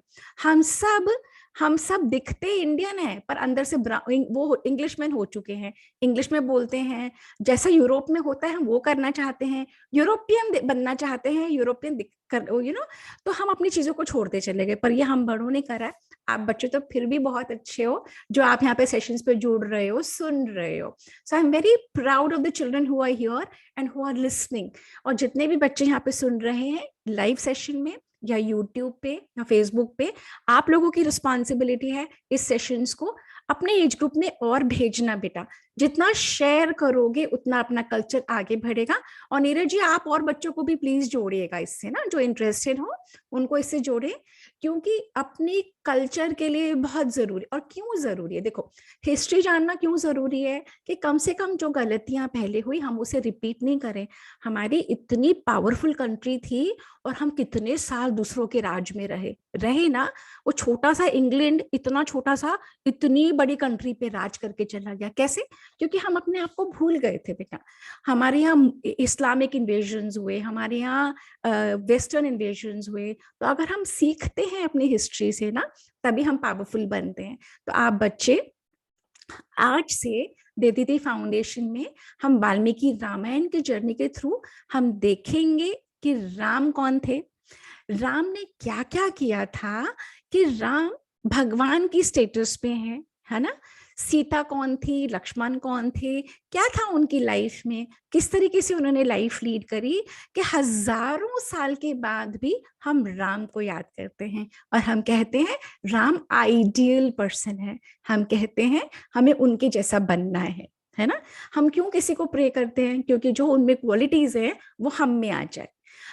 हम सब दिखते इंडियन है, पर अंदर से वो इंग्लिशमैन हो चुके हैं, इंग्लिश में बोलते हैं, जैसा यूरोप में होता है हम वो करना चाहते हैं, यूरोपियन बनना चाहते हैं, यूरोपियन तो हम अपनी चीजों को छोड़ते चले गए। पर ये हम बड़ों ने करा है। आप बच्चे तो फिर भी बहुत अच्छे हो, जो आप यहाँ पे सेशंस पे जुड़ रहे हो, सुन रहे हो। So I am very proud of the children who are here and who are listening. और जितने भी बच्चे यहाँ पे सुन रहे हैं लाइव सेशन में, या यूट्यूब पे या फेसबुक पे, आप लोगों की रिस्पॉन्सिबिलिटी है इस सेशंस को अपने एज ग्रुप में और भेजना बेटा। जितना शेयर करोगे उतना अपना कल्चर आगे बढ़ेगा। और नीरज जी, आप और बच्चों को भी प्लीज जोड़िएगा इससे ना, जो इंटरेस्टेड हो उनको इससे जोड़े, क्योंकि अपनी कल्चर के लिए बहुत जरूरी। और क्यों जरूरी है, देखो हिस्ट्री जानना क्यों जरूरी है, कि कम से कम जो गलतियां पहले हुई हम उसे रिपीट नहीं करें। हमारी इतनी पावरफुल कंट्री थी और हम कितने साल दूसरों के राज में रहे रहे ना। वो छोटा सा इंग्लैंड, इतना छोटा सा, इतनी बड़ी कंट्री पे राज करके चला गया। कैसे? क्योंकि हम अपने आप को भूल गए थे बेटा। हमारे यहाँ इस्लामिक इन्वेजन हुए, हमारे यहाँ वेस्टर्न इन्वेजन हुए। तो अगर हम सीखते हैं अपनी हिस्ट्री से ना, तभी हम पावरफुल बनते हैं। तो आप बच्चे, आज से देदीदी फाउंडेशन में हम वाल्मीकि रामायण की जर्नी के थ्रू हम देखेंगे कि राम कौन थे, राम ने क्या क्या किया था, कि राम भगवान की स्टेटस पे है ना। सीता कौन थी, लक्ष्मण कौन थे, क्या था उनकी लाइफ में, किस तरीके से उन्होंने लाइफ लीड करी, कि हजारों साल के बाद भी हम राम को याद करते हैं और हम कहते हैं राम आइडियल पर्सन है। हम कहते हैं हमें उनके जैसा बनना है ना। हम क्यों किसी को प्रे करते हैं? क्योंकि जो उनमें क्वालिटीज है वो हम में आ जाए।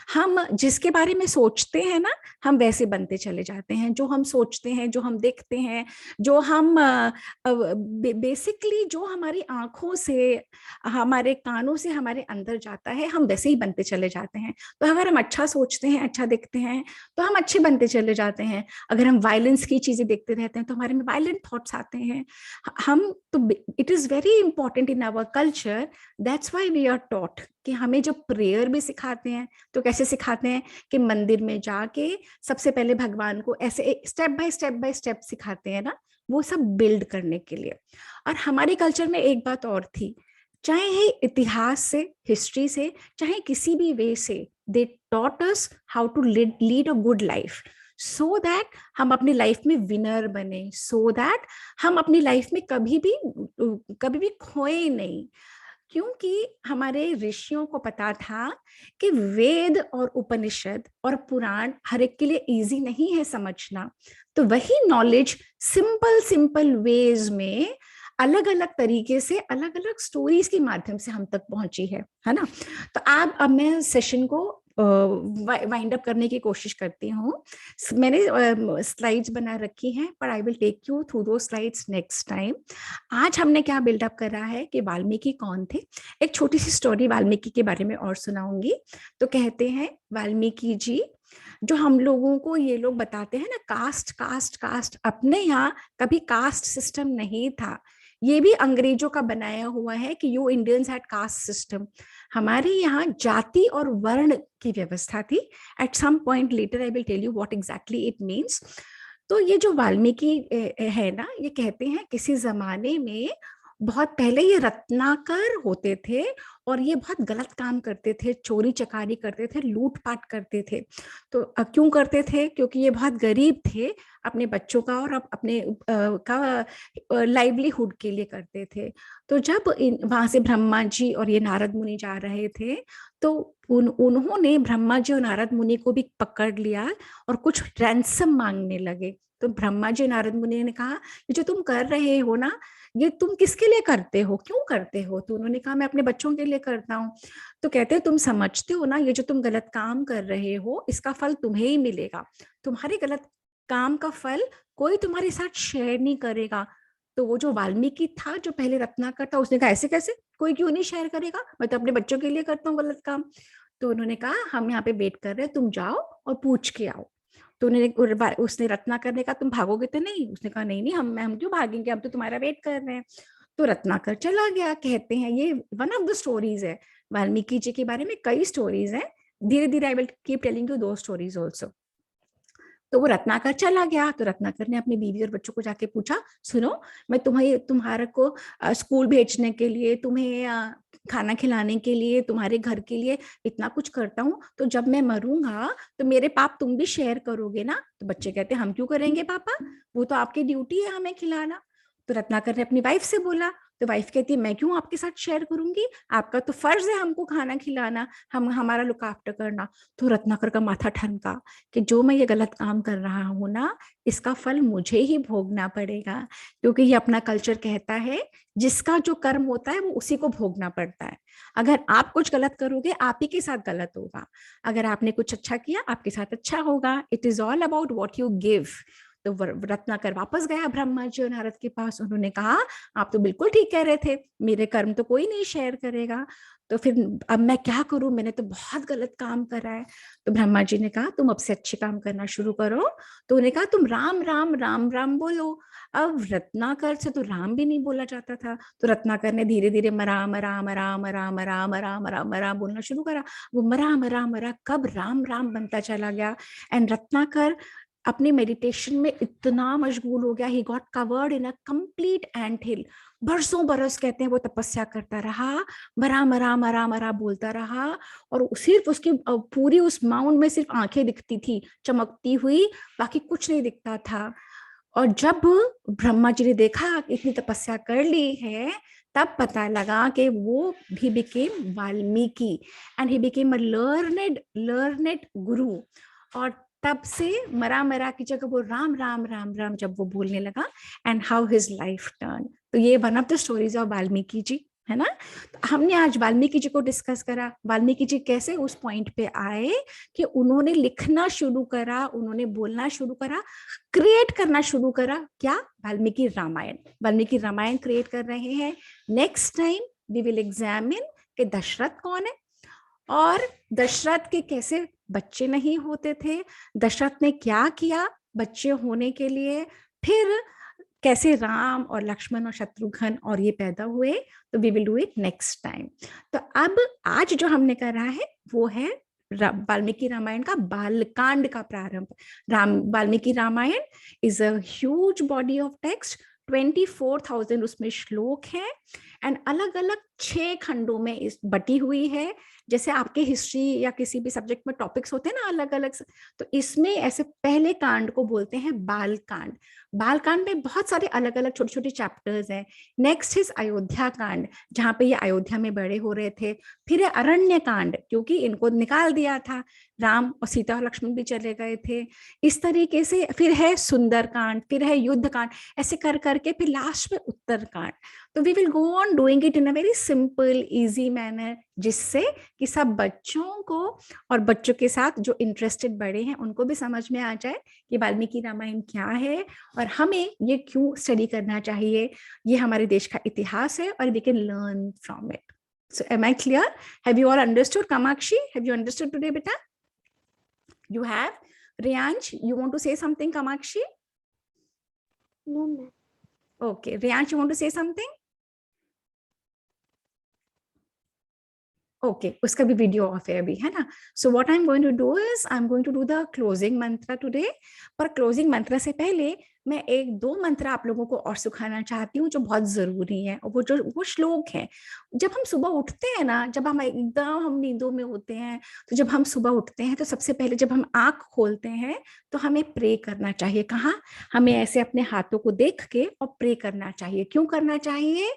हम जिसके बारे में सोचते हैं ना, हम वैसे बनते चले जाते हैं। जो हम सोचते हैं, जो हम देखते हैं, जो हम बेसिकली जो हमारी आंखों से, हमारे कानों से हमारे अंदर जाता है, हम वैसे ही बनते चले जाते हैं। तो अगर हम अच्छा सोचते हैं, अच्छा देखते हैं, तो हम अच्छे बनते चले जाते हैं। अगर हम वायलेंस की चीजें देखते रहते हैं तो हमारे में वायलेंट थॉट्स आते हैं। हम तो, it is very important in our culture, that's why we are taught, कि हमें जब प्रेयर भी सिखाते हैं तो कैसे सिखाते हैं, कि मंदिर में जाके सबसे पहले भगवान को ऐसे स्टेप बाय स्टेप सिखाते हैं ना, वो सब बिल्ड करने के लिए। और हमारे कल्चर में एक बात और थी, चाहे है इतिहास से, हिस्ट्री से, चाहे किसी भी वे से, they taught us how to lead a good life, so that हम अपनी लाइफ में विनर बने, सो दैट हम अपनी लाइफ में कभी भी खोए नहीं। क्योंकि हमारे ऋषियों को पता था कि वेद और उपनिषद और पुराण हर एक के लिए इजी नहीं है समझना। तो वही नॉलेज सिंपल सिंपल वेज में, अलग अलग तरीके से, अलग अलग स्टोरीज के माध्यम से हम तक पहुंची है ना। तो अब मैं सेशन को वाइंड अप करने की कोशिश करती हूँ। मैंने स्लाइड्स बना रखी हैं, पर I will take you through दो स्लाइड्स नेक्स्ट टाइम। आज हमने क्या बिल्डअप करा है, कि वाल्मीकि कौन थे। एक छोटी सी स्टोरी वाल्मीकि के बारे में और सुनाऊंगी। तो कहते हैं वाल्मीकि जी, जो हम लोगों को ये लोग बताते हैं ना, कास्ट कास्ट कास्ट, अपने यहाँ कभी कास्ट सिस्टम नहीं था। ये भी अंग्रेजों का बनाया हुआ है कि you Indians had caste system. हमारे यहाँ जाति और वर्ण की व्यवस्था थी। At some point later I will tell you what exactly it means. तो ये जो वाल्मीकि है ना, ये कहते हैं किसी जमाने में, बहुत पहले ये रत्नाकर होते थे और ये बहुत गलत काम करते थे, चोरी चकारी करते थे, लूटपाट करते थे। तो क्यों करते थे? क्योंकि ये बहुत गरीब थे, अपने बच्चों का और अपने का लाइवलीहुड के लिए करते थे। तो जब वहां से ब्रह्मा जी और ये नारद मुनि जा रहे थे, तो उन्होंने ब्रह्मा जी और नारद मुनि को भी पकड़ लिया और कुछ रैंसम मांगने लगे। तो ब्रह्मा जी नारद मुनि ने कहा, ये जो तुम कर रहे हो ना, ये तुम किसके लिए करते हो, क्यों करते हो? तो उन्होंने कहा, मैं अपने बच्चों के लिए करता हूँ। तो कहते हैं, तुम समझते हो ना, ये जो तुम गलत काम कर रहे हो, इसका फल तुम्हें ही मिलेगा। तुम्हारे गलत काम का फल कोई तुम्हारे साथ शेयर नहीं करेगा। तो वो जो वाल्मीकि था, जो पहले रत्नाकर था, उसने कहा, ऐसे कैसे, कोई क्यों नहीं शेयर करेगा, मैं तो अपने बच्चों के लिए करता हूँ गलत काम। तो उन्होंने कहा, हम यहाँ पे वेट कर रहे हैं, तुम जाओ और पूछ के आओ। तो उसने रत्नाकर ने कहा, तुम भागोगे तो नहीं? उसने कहा, नहीं नहीं, हम क्यों भागेंगे, हम तो तुम्हारा वेट कर रहे हैं। तो रत्नाकर चला गया। कहते हैं ये वन ऑफ द स्टोरीज है, वाल्मीकि जी के बारे में कई स्टोरीज हैं। धीरे धीरे I will keep telling you दो स्टोरीज ऑल्सो। तो वो रत्नाकर चला गया। तो रत्नाकर ने अपनी बीवी और बच्चों को जाके पूछा, सुनो, मैं तुम्हारे को स्कूल भेजने के लिए, तुम्हें खाना खिलाने के लिए, तुम्हारे घर के लिए इतना कुछ करता हूँ, तो जब मैं मरूंगा तो मेरे पाप तुम भी शेयर करोगे ना? तो बच्चे कहते, हम क्यों करेंगे पापा, वो तो आपकी ड्यूटी है हमें खिलाना। तो रत्नाकर ने अपनी वाइफ से बोला, तो वाइफ कहती है मैं क्यों आपके साथ शेयर करूंगी, आपका तो फर्ज है हमको खाना खिलाना, हम हमारा लुक आफ्टर करना। तो रत्नाकर का माथा ठनका कि जो मैं ये गलत काम कर रहा हूं ना, इसका फल मुझे ही भोगना पड़ेगा, क्योंकि ये अपना कल्चर कहता है जिसका जो कर्म होता है वो उसी को भोगना पड़ता है। अगर आप कुछ गलत करोगे आप ही के साथ गलत होगा, अगर आपने कुछ अच्छा किया आपके साथ अच्छा होगा। It is all about what you give. तो रत्नाकर वापस गया ब्रह्मा जी और नारद के पास, उन्होंने कहा आप तो बिल्कुल ठीक कह रहे थे, मेरे कर्म तो कोई नहीं शेयर करेगा, तो फिर अब मैं क्या करूं, मैंने तो बहुत गलत काम करा है। तो ब्रह्मा जी ने कहा तुम अब से अच्छे काम करना शुरू करो। तो उन्हें कहा तुम राम राम राम राम बोलो। अब रत्नाकर से तो राम भी नहीं बोला जाता था, तो रत्नाकर ने धीरे धीरे मरा मरा मरा मरा मरा मरा मरा मरा बोलना शुरू करा। वो मरा मरा मरा कब राम राम बनता चला गया। एंड रत्नाकर अपने मेडिटेशन में इतना मशगूल हो गया, he got covered in a complete ant hill. बरसों बरस कहते हैं वो तपस्या करता रहा, मरा मरा मरा मरा बोलता रहा, और सिर्फ उसकी पूरी उस माउंट में सिर्फ आंखें दिखती थी चमकती हुई, बाकी कुछ नहीं दिखता था। और जब ब्रह्मा जी ने देखा इतनी तपस्या कर ली है, तब पता लगा कि वो भी became Valmiki and he became a learned गुरु। और तब से मरा मरा की जगह वो राम राम राम राम जब वो बोलने लगा, and how his life turn. तो ये one of the stories of Valmiki ji, है ना। तो हमने आज वाल्मीकि जी को डिस्कस करा, वाल्मीकि जी कैसे उस पॉइंट पे आए कि उन्होंने लिखना शुरू करा, उन्होंने बोलना शुरू करा, क्रिएट करना शुरू करा। क्या? वाल्मीकि रामायण। वाल्मीकि रामायण क्रिएट कर रहे हैं। Next time we will examine कि दशरथ कौन है, और दशरथ के कैसे बच्चे नहीं होते थे, दशरथ ने क्या किया बच्चे होने के लिए, फिर कैसे राम और लक्ष्मण और शत्रुघ्न और ये पैदा हुए। तो we will do it next time. तो अब आज जो हमने करा है वो है वाल्मीकि रामायण का बालकांड का प्रारंभ। Valmiki Ramayana is a huge body of text, 24,000 उसमें श्लोक है, एंड अलग अलग 6 खंडों में इस बटी हुई है। जैसे आपके हिस्ट्री या किसी भी सब्जेक्ट में टॉपिक्स होते हैं ना अलग अलग, तो इसमें ऐसे पहले कांड को बोलते हैं बाल कांड। बाल कांड में बहुत सारे अलग अलग छोटे छोटे चैप्टर्स हैं। नेक्स्ट इज अयोध्या कांड, जहाँ पे ये अयोध्या में बड़े हो रहे थे। फिर है अरण्य कांड, क्योंकि इनको निकाल दिया था, राम और सीता और लक्ष्मण भी चले गए थे इस तरीके से। फिर है सुंदर कांड, फिर है युद्ध कांड, ऐसे कर करके फिर लास्ट में उत्तर कांड। तो we will go on doing it in a very simple easy manner, जिससे कि सब बच्चों को और बच्चों के साथ जो इंटरेस्टेड बड़े हैं उनको भी समझ में आ जाए कि वाल्मीकि रामायण क्या है और हमें ये क्यों स्टडी करना चाहिए। ये हमारे देश का इतिहास है और we can learn from it. So am I clear? Have you all understood, Kamakshi? Have you understood today, beta? You have? Riyansh, you want to say something, Kamakshi? No, ma'am. Okay. Riyansh, you want to say something? Okay उसका भी वीडियो ऑफ है अभी, है ना। So what I am going to do is I am going to do the closing mantra today. पर क्लोजिंग मंत्र से पहले मैं एक दो मंत्र आप लोगों को और सिखाना चाहती हूँ जो बहुत जरूरी है, और वो श्लोक है। जब हम सुबह उठते हैं ना, जब हम एकदम हम नींदों में होते हैं, तो जब हम सुबह उठते हैं तो सबसे पहले जब हम आंख खोलते हैं तो हमें प्रे करना चाहिए। कहाँ? हमें ऐसे अपने हाथों को देख के और प्रे करना चाहिए। क्यों करना चाहिए?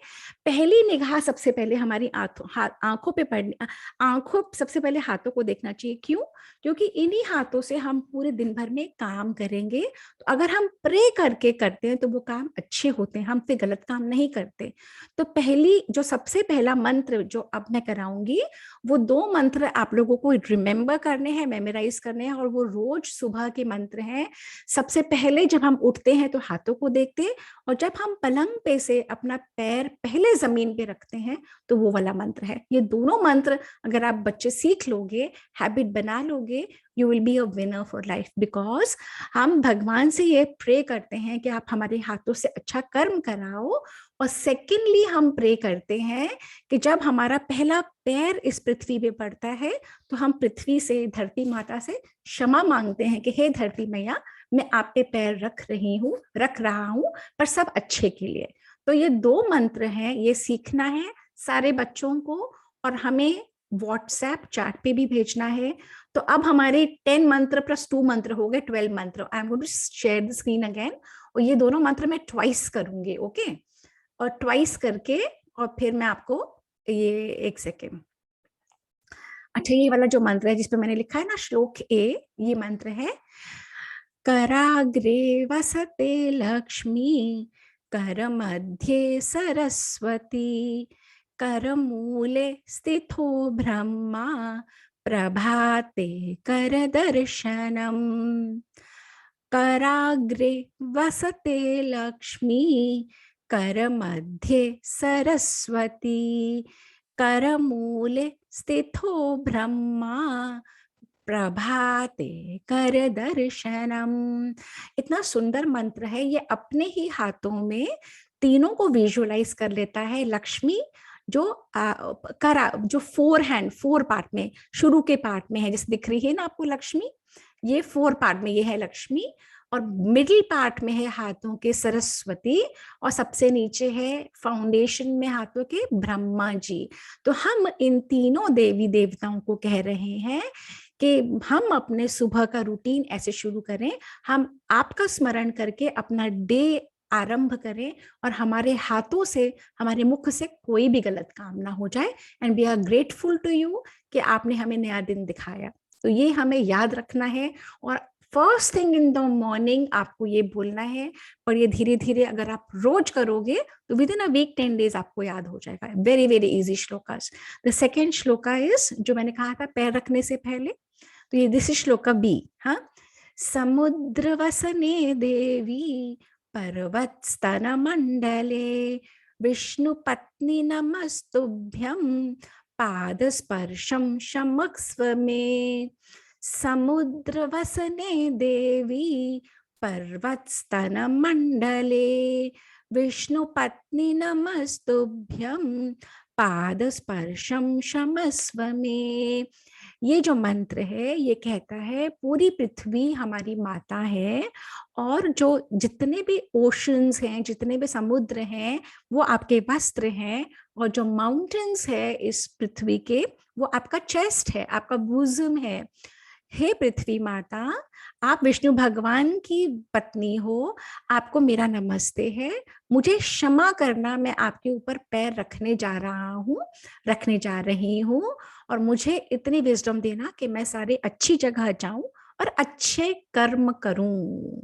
पहली निगाह सबसे पहले हमारी आंखों पे पड़नी, आंखों सबसे पहले हाथों को देखना चाहिए। क्यों? क्योंकि इन्हीं हाथों से हम पूरे दिन भर में काम करेंगे। तो अगर हम प्रे करके करते हैं तो वो काम अच्छे होते हैं, हम फिर गलत काम नहीं करते। तो पहली जो सबसे पहला मंत्र जो अब मैं कराऊंगी, वो 2 मंत्र आप लोगों को रिमेम्बर करने हैं, मेमोराइज करने हैं, और वो रोज सुबह के मंत्र हैं। सबसे पहले जब हम उठते हैं तो हाथों को देखते हैं, और जब हम पलंग पे से अपना पैर पहले जमीन पे रखते हैं तो वो वाला मंत्र है। ये दोनों मंत्र अगर आप बच्चे सीख लोगे, हैबिट बना लोगे, you will be a winner for life. Because हम भगवान से ये प्रे करते हैं कि आप हमारे हाथों से अच्छा कर्म कराओ, और सेकेंडली हम प्रे करते हैं कि जब हमारा पहला पैर इस पृथ्वी पे पड़ता है तो हम पृथ्वी से, धरती माता से क्षमा मांगते हैं कि हे धरती मैया, मैं आप पे पैर रख रहा हूं, पर सब अच्छे के लिए। तो ये 2 मंत्र हैं, ये सीखना है सारे बच्चों को, और हमें व्हाट्सएप चैट पे भी भेजना है। तो अब हमारे 10 मंत्र प्लस 2 मंत्र हो गए 12 mantra. I am going to share the screen again, और ये दोनों मंत्र मैं ट्वाइस करूंगी। ओके और ट्वाइस करके, और फिर मैं आपको ये एक सेकेंड, अच्छा ये वाला जो मंत्र है जिसपे मैंने लिखा है ना श्लोक ए, ये मंत्र है कराग्रे वसते लक्ष्मी कर मध्ये सरस्वती करमूले स्थितो ब्रह्मा प्रभाते कर दर्शनम। कराग्रे वसते लक्ष्मी कर मध्ये सरस्वती करमूले स्थितो ब्रह्मा प्रभाते कर दर्शनम। इतना सुंदर मंत्र है ये, अपने ही हाथों में तीनों को विजुअलाइज कर लेता है। लक्ष्मी जो करा, जो फोर हैंड, फोर पार्ट में, शुरू के पार्ट में है, जैसे दिख रही है ना आपको लक्ष्मी, ये फोर पार्ट में ये है लक्ष्मी, और मिडिल पार्ट में है हाथों के सरस्वती, और सबसे नीचे है फाउंडेशन में हाथों के ब्रह्मा जी। तो हम इन तीनों देवी देवताओं को कह रहे हैं कि हम अपने सुबह का रूटीन ऐसे शुरू करें, हम आपका स्मरण करके अपना डे आरंभ करें, और हमारे हाथों से, हमारे मुख से कोई भी गलत काम ना हो जाए। And we are grateful to you कि आपने हमें नया दिन दिखाया। तो ये हमें याद रखना है, और first thing in the morning आपको ये बोलना है। और ये धीरे धीरे अगर आप रोज करोगे तो within a week 10 days आपको याद हो जाएगा। Very very easy shlokas. The second shloka is, जो मैंने कहा था पैर रखने से पहले, तो ये दिस इज श्लोका बी। हाँ, समुद्र वसने देवी पर्वत स्तन मंडले विष्णु पत्नी नमस्तुभ्यं पाद स्पर्शम शमक्स्व में। समुद्र वसने देवी पर्वत स्तन मंडले विष्णु पत्नी नमस्तुभ्यं पाद स्पर्शम शमस्व में। ये जो मंत्र है ये कहता है पूरी पृथ्वी हमारी माता है, और जो जितने भी ओशंस हैं, जितने भी समुद्र हैं, वो आपके वस्त्र हैं, और जो माउंटेन्स है इस पृथ्वी के, वो आपका चेस्ट है, आपका बूजम है। हे पृथ्वी माता, आप विष्णु भगवान की पत्नी हो, आपको मेरा नमस्ते है। मुझे क्षमा करना, मैं आपके ऊपर पैर रखने जा रहा हूँ, रखने जा रही हूँ, और मुझे इतनी विजडम देना कि मैं सारे अच्छी जगह जाऊं और अच्छे कर्म करूं।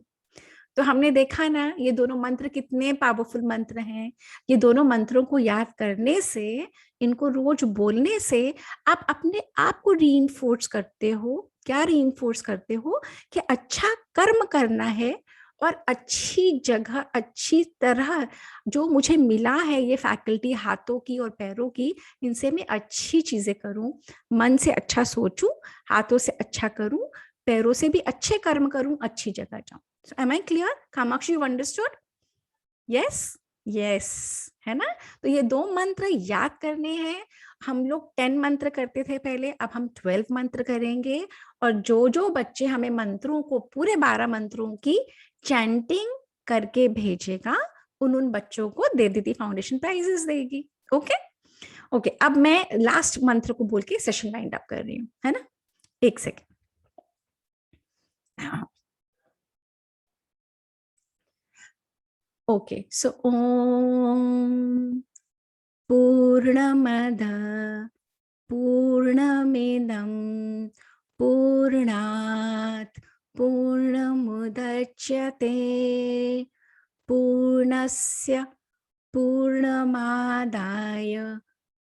तो हमने देखा ना ये दोनों मंत्र कितने पावरफुल मंत्र हैं। ये दोनों मंत्रों को याद करने से, इनको रोज बोलने से आप अपने आप को रीइंफोर्स करते हो। क्या रीइंफोर्स करते हो? कि अच्छा कर्म करना है, और अच्छी जगह, अच्छी तरह जो मुझे मिला है ये फैकल्टी हाथों की और पैरों की, इनसे मैं अच्छी चीजें करूं, मन से अच्छा सोचूं, हाथों से अच्छा करूं, पैरों से भी अच्छे कर्म करूं, अच्छी जगह जाऊं। So, am I clear? Kamakshi, you understood? Yes? Yes, है ना? तो ये दो मंत्र याद करने हैं। हम लोग 10 मंत्र करते थे पहले, अब हम 12 मंत्र करेंगे। और जो जो बच्चे हमें मंत्रों को, पूरे 12 मंत्रों की चैंटिंग करके भेजेगा, उन बच्चों को देवदीदी फाउंडेशन प्राइजेस देगी। ओके ओके, अब मैं लास्ट मंत्र को बोल के सेशन वाइंड अप कर रही हूँ, है ना? एक second. Okay, so Om Purnamada Purnamidam Purnat Purnamudachyate Purnasya Purnamadaya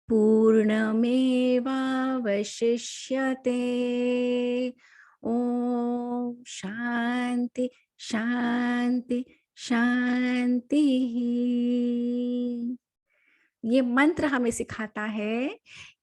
Purnamevavashishyate। Om Shanti Shanti शांति। ये मंत्र हमें सिखाता है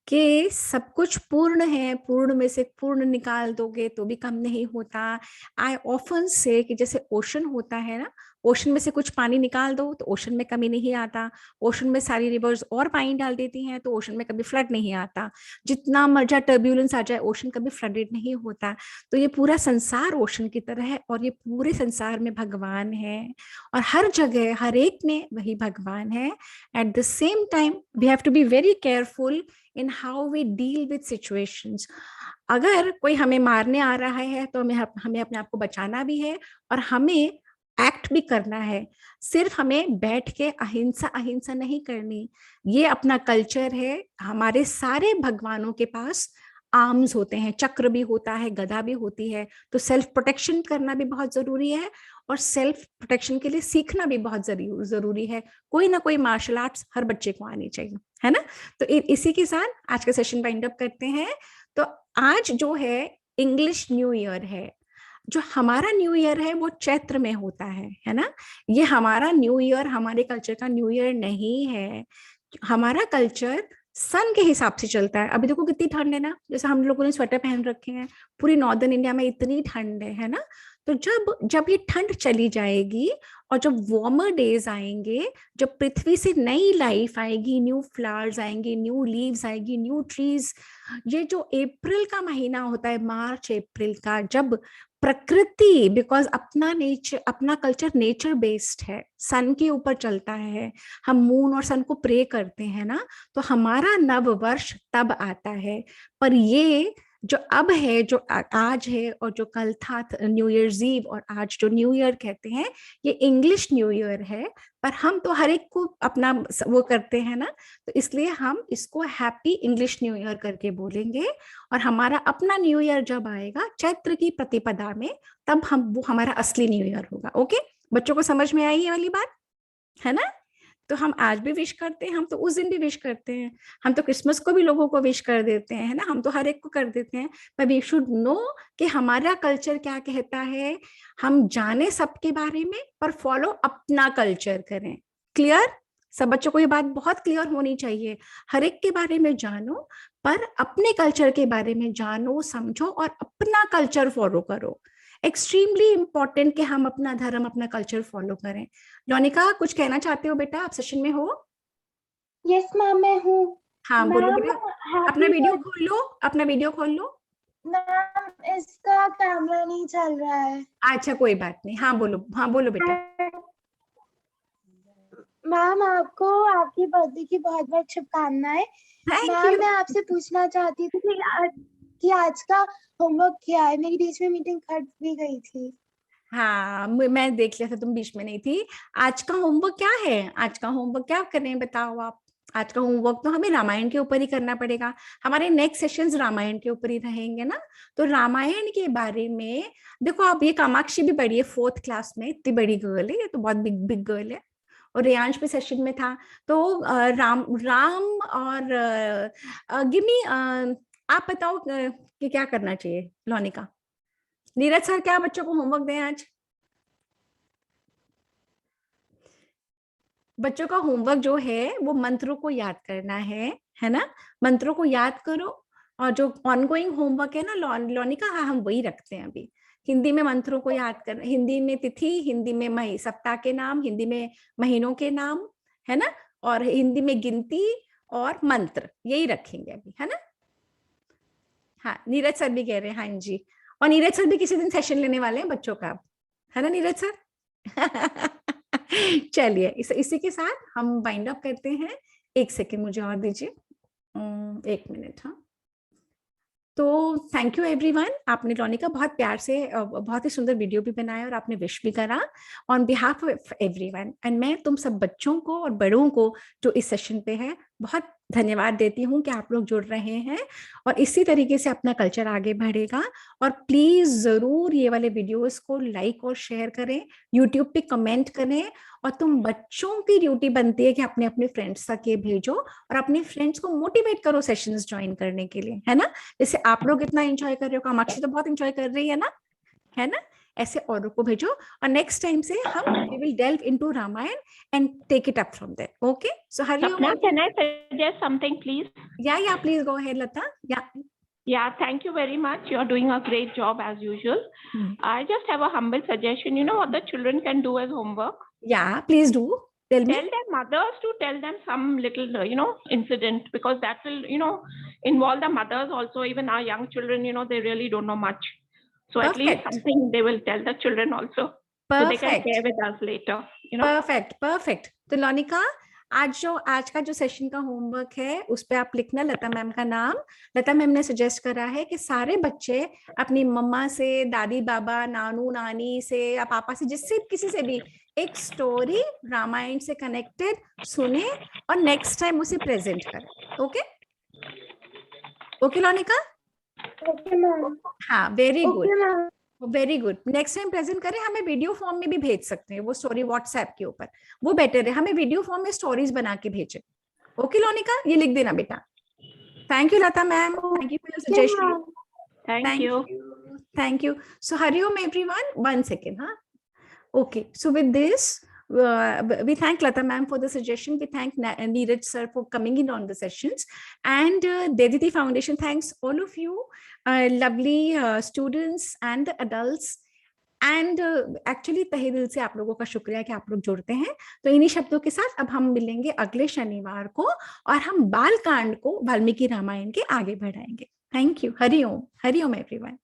कि सब कुछ पूर्ण है, पूर्ण में से पूर्ण निकाल दोगे तो भी कम नहीं होता। आई ऑफन से कि जैसे ओशन होता है ना, ओशन में से कुछ पानी निकाल दो तो ओशन में कमी नहीं आता। ओशन में सारी रिवर्स और पानी डाल देती हैं तो ओशन में कभी फ्लड नहीं आता। जितना मर्जा टर्ब्यूलेंस आ जाए, ओशन कभी फ्लडेड नहीं होता। तो ये पूरा संसार ओशन की तरह है, और ये पूरे संसार में भगवान है, और हर जगह हर एक में वही भगवान है। At the same time we have to be very careful in how we deal with situations। अगर कोई हमें मारने आ रहा है तो हमें अपने आप को बचाना भी है, और हमें एक्ट भी करना है। सिर्फ हमें बैठ के अहिंसा अहिंसा नहीं करनी। ये अपना कल्चर है। हमारे सारे भगवानों के पास आर्म्स होते हैं, चक्र भी होता है, गदा भी होती है। तो सेल्फ प्रोटेक्शन करना भी बहुत जरूरी है, और सेल्फ प्रोटेक्शन के लिए सीखना भी बहुत जरूरी है। कोई ना कोई मार्शल आर्ट्स हर बच्चे को आनी चाहिए, है ना। तो इसी के साथ आज का सेशन वाइंड अप करते हैं। तो आज जो है इंग्लिश न्यू ईयर है। जो हमारा न्यू ईयर है वो चैत्र में होता है ना। ये हमारा न्यू ईयर हमारे कल्चर का न्यू ईयर नहीं है। हमारा कल्चर सन के हिसाब से चलता है। अभी देखो कितनी ठंड है ना, जैसे हम लोगों ने स्वेटर पहन रखे हैं, पूरी नॉर्दर्न इंडिया में इतनी ठंड है ना। तो जब जब ये ठंड चली जाएगी और जब वार्मर डेज आएंगे, जब पृथ्वी से नई लाइफ आएगी, न्यू फ्लावर्स आएंगे, न्यू लीव्स आएगी, न्यू ट्रीज। ये जो अप्रैल का महीना होता है, मार्च अप्रैल का, जब प्रकृति, बिकॉज अपना नेचर, अपना कल्चर नेचर बेस्ड है, सन के ऊपर चलता है, हम मून और सन को प्रे करते हैं ना, तो हमारा नव वर्ष तब आता है। पर ये जो अब है, जो आज है और जो कल था न्यू ईयर्स ईव, और आज जो न्यू ईयर कहते हैं, ये इंग्लिश न्यू ईयर है। पर हम तो हर एक को अपना वो करते हैं ना, तो इसलिए हम इसको हैप्पी इंग्लिश न्यू ईयर करके बोलेंगे। और हमारा अपना न्यू ईयर जब आएगा चैत्र की प्रतिपदा में, तब वो हमारा असली न्यू ईयर होगा। ओके, बच्चों को समझ में आई ये वाली बात, है ना। तो हम आज भी विश करते हैं, हम तो उस दिन भी विश करते हैं, हम तो क्रिसमस को भी लोगों को विश कर देते हैं, है ना, हम तो हर एक को कर देते हैं। पर वी शुड नो कि हमारा कल्चर क्या कहता है। हम जाने सबके बारे में, पर फॉलो अपना कल्चर करें। क्लियर? सब बच्चों को ये बात बहुत क्लियर होनी चाहिए। हर एक के बारे में जानो, पर अपने कल्चर के बारे में जानो, समझो और अपना कल्चर फॉलो करो। एक्सट्रीमली इंपॉर्टेंट कि हम अपना धर्म, अपना कल्चर फॉलो करें। लोनिका, कुछ कहना चाहते हो बेटा? आप सेशन में हो? यस मैम, मैं हूँ। हाँ बोलो बेटा। अपना वीडियो मैम, खोल लो, अपना वीडियो खोल लो। इसका कैमरा नहीं चल रहा है। अच्छा कोई बात नहीं, हाँ बोलो, हाँ बोलो बेटा। मैम, आपको आपकी बर्थडे की बहुत बहुत शुभकामनाएं। Thank ma'am, you. मैं आपसे पूछना चाहती थी कि आज का होमवर्क क्या है। मेरी बीच में मीटिंग कट भी गई थी। हाँ मैं देख लिया था, तुम बीच में नहीं थी। आज का होमवर्क क्या है? आज का होमवर्क क्या करें बताओ आप? आज का होमवर्क तो हमें रामायण के ऊपर ही करना पड़ेगा। हमारे नेक्स्ट सेशंस रामायण के ऊपर ही रहेंगे ना। तो रामायण के बारे में देखो, आप ये कामाक्षी भी पढ़ी है 4th क्लास में, इतनी बड़ी गर्ल है, ये तो बहुत बिग बिग गर्ल है। और रेयांश भी सेशन में था। तो राम राम और गिमी, आप बताओ कि क्या करना चाहिए। लोनिका, नीरज सर क्या बच्चों को होमवर्क दें आज? बच्चों का होमवर्क जो है वो मंत्रों को याद करना है ना। मंत्रों को याद करो। और जो ऑनगोइंग होमवर्क है ना लोनिका, हाँ हम वही रखते हैं अभी। हिंदी में मंत्रों को याद करना, हिंदी में तिथि, हिंदी में सप्ताह के नाम, हिंदी में महीनों के नाम, है ना। और हिंदी में गिनती और मंत्र, यही रखेंगे अभी, है ना। हाँ नीरज सर भी कह रहे हैं, हाँ जी। और नीरज सर भी किसी दिन सेशन लेने वाले हैं बच्चों का, है ना नीरज सर। चलिए इसी के साथ हम वाइंड अप करते हैं। 1 सेकेंड मुझे और दीजिए, 1 मिनट। हाँ, तो थैंक यू एवरीवन। आपने लोनिका बहुत प्यार से बहुत ही सुंदर वीडियो भी बनाया और आपने विश भी करा on behalf of everyone. And मैं तुम सब बच्चों को और बड़ों को जो इस सेशन पे है बहुत धन्यवाद देती हूँ कि आप लोग जुड़ रहे हैं, और इसी तरीके से अपना कल्चर आगे बढ़ेगा। और प्लीज जरूर ये वाले वीडियोस को लाइक और शेयर करें, यूट्यूब पे कमेंट करें। और तुम बच्चों की ड्यूटी बनती है कि अपने अपने फ्रेंड्स तक ये भेजो, और अपने फ्रेंड्स को मोटिवेट करो सेशंस ज्वाइन करने के लिए, है ना। जैसे आप लोग इतना एंजॉय कर रहे हो, कामाक्षी तो बहुत एंजॉय कर रही है ना। ऐसे औरों को भेजो, और नेक्स्ट टाइम से हम we will delve into Ramayan and take it up from there. Okay, so Hariom, can I suggest something, please? Yeah, please go ahead, Lata. Yeah, thank you very much. You're doing a great job as usual. I just have a humble suggestion. You know what the children can do as homework? Yeah, please do. Tell me. Tell their mothers to tell them some little, incident, because that will, involve the mothers also. Even our young children, they really don't know much. So at least something they will tell the children also. So they can share with us later. Perfect. तो लोनिका, आज का जो सेशन का होमवर्क है उस पे आप लिखना लता मैम का नाम। लता मैम ने सजेस्ट करा है कि सारे बच्चे अपनी मम्मा से, दादी बाबा, नानू नानी से या पापा से, जिससे किसी से भी एक स्टोरी रामायण से कनेक्टेड सुने और नेक्स्ट टाइम उसे प्रेजेंट करें। Okay okay Lonika? Okay ma'am. हाँ, very good, okay ma'am. Very good. Next time present करें, हमें वीडियो फॉर्म में भी भेज सकते हैं वो स्टोरी व्हाट्सएप के ऊपर, वो बेटर है। हमें वीडियो फॉर्म में स्टोरीज बना के भेजें। ओके लोनिका, ये लिख देना बेटा। Thank you Lata ma'am, thank you for your suggestion. Thank you. Thank you. So Hariom everyone, 1 second, huh? Okay, so with this, we thank Lata ma'am for the suggestion. We thank Neeraj sir for coming in on the sessions, and Dediti Foundation thanks all of you, lovely students and the adults. And actually तहे दिल से आप लोगों का शुक्रिया कि आप लोग जुड़ते हैं। तो इन्हीं शब्दों के साथ अब हम मिलेंगे अगले शनिवार को और हम बाल कांड को वाल्मीकि रामायण के आगे बढ़ाएंगे। Thank you. Hariom, Hariom everyone.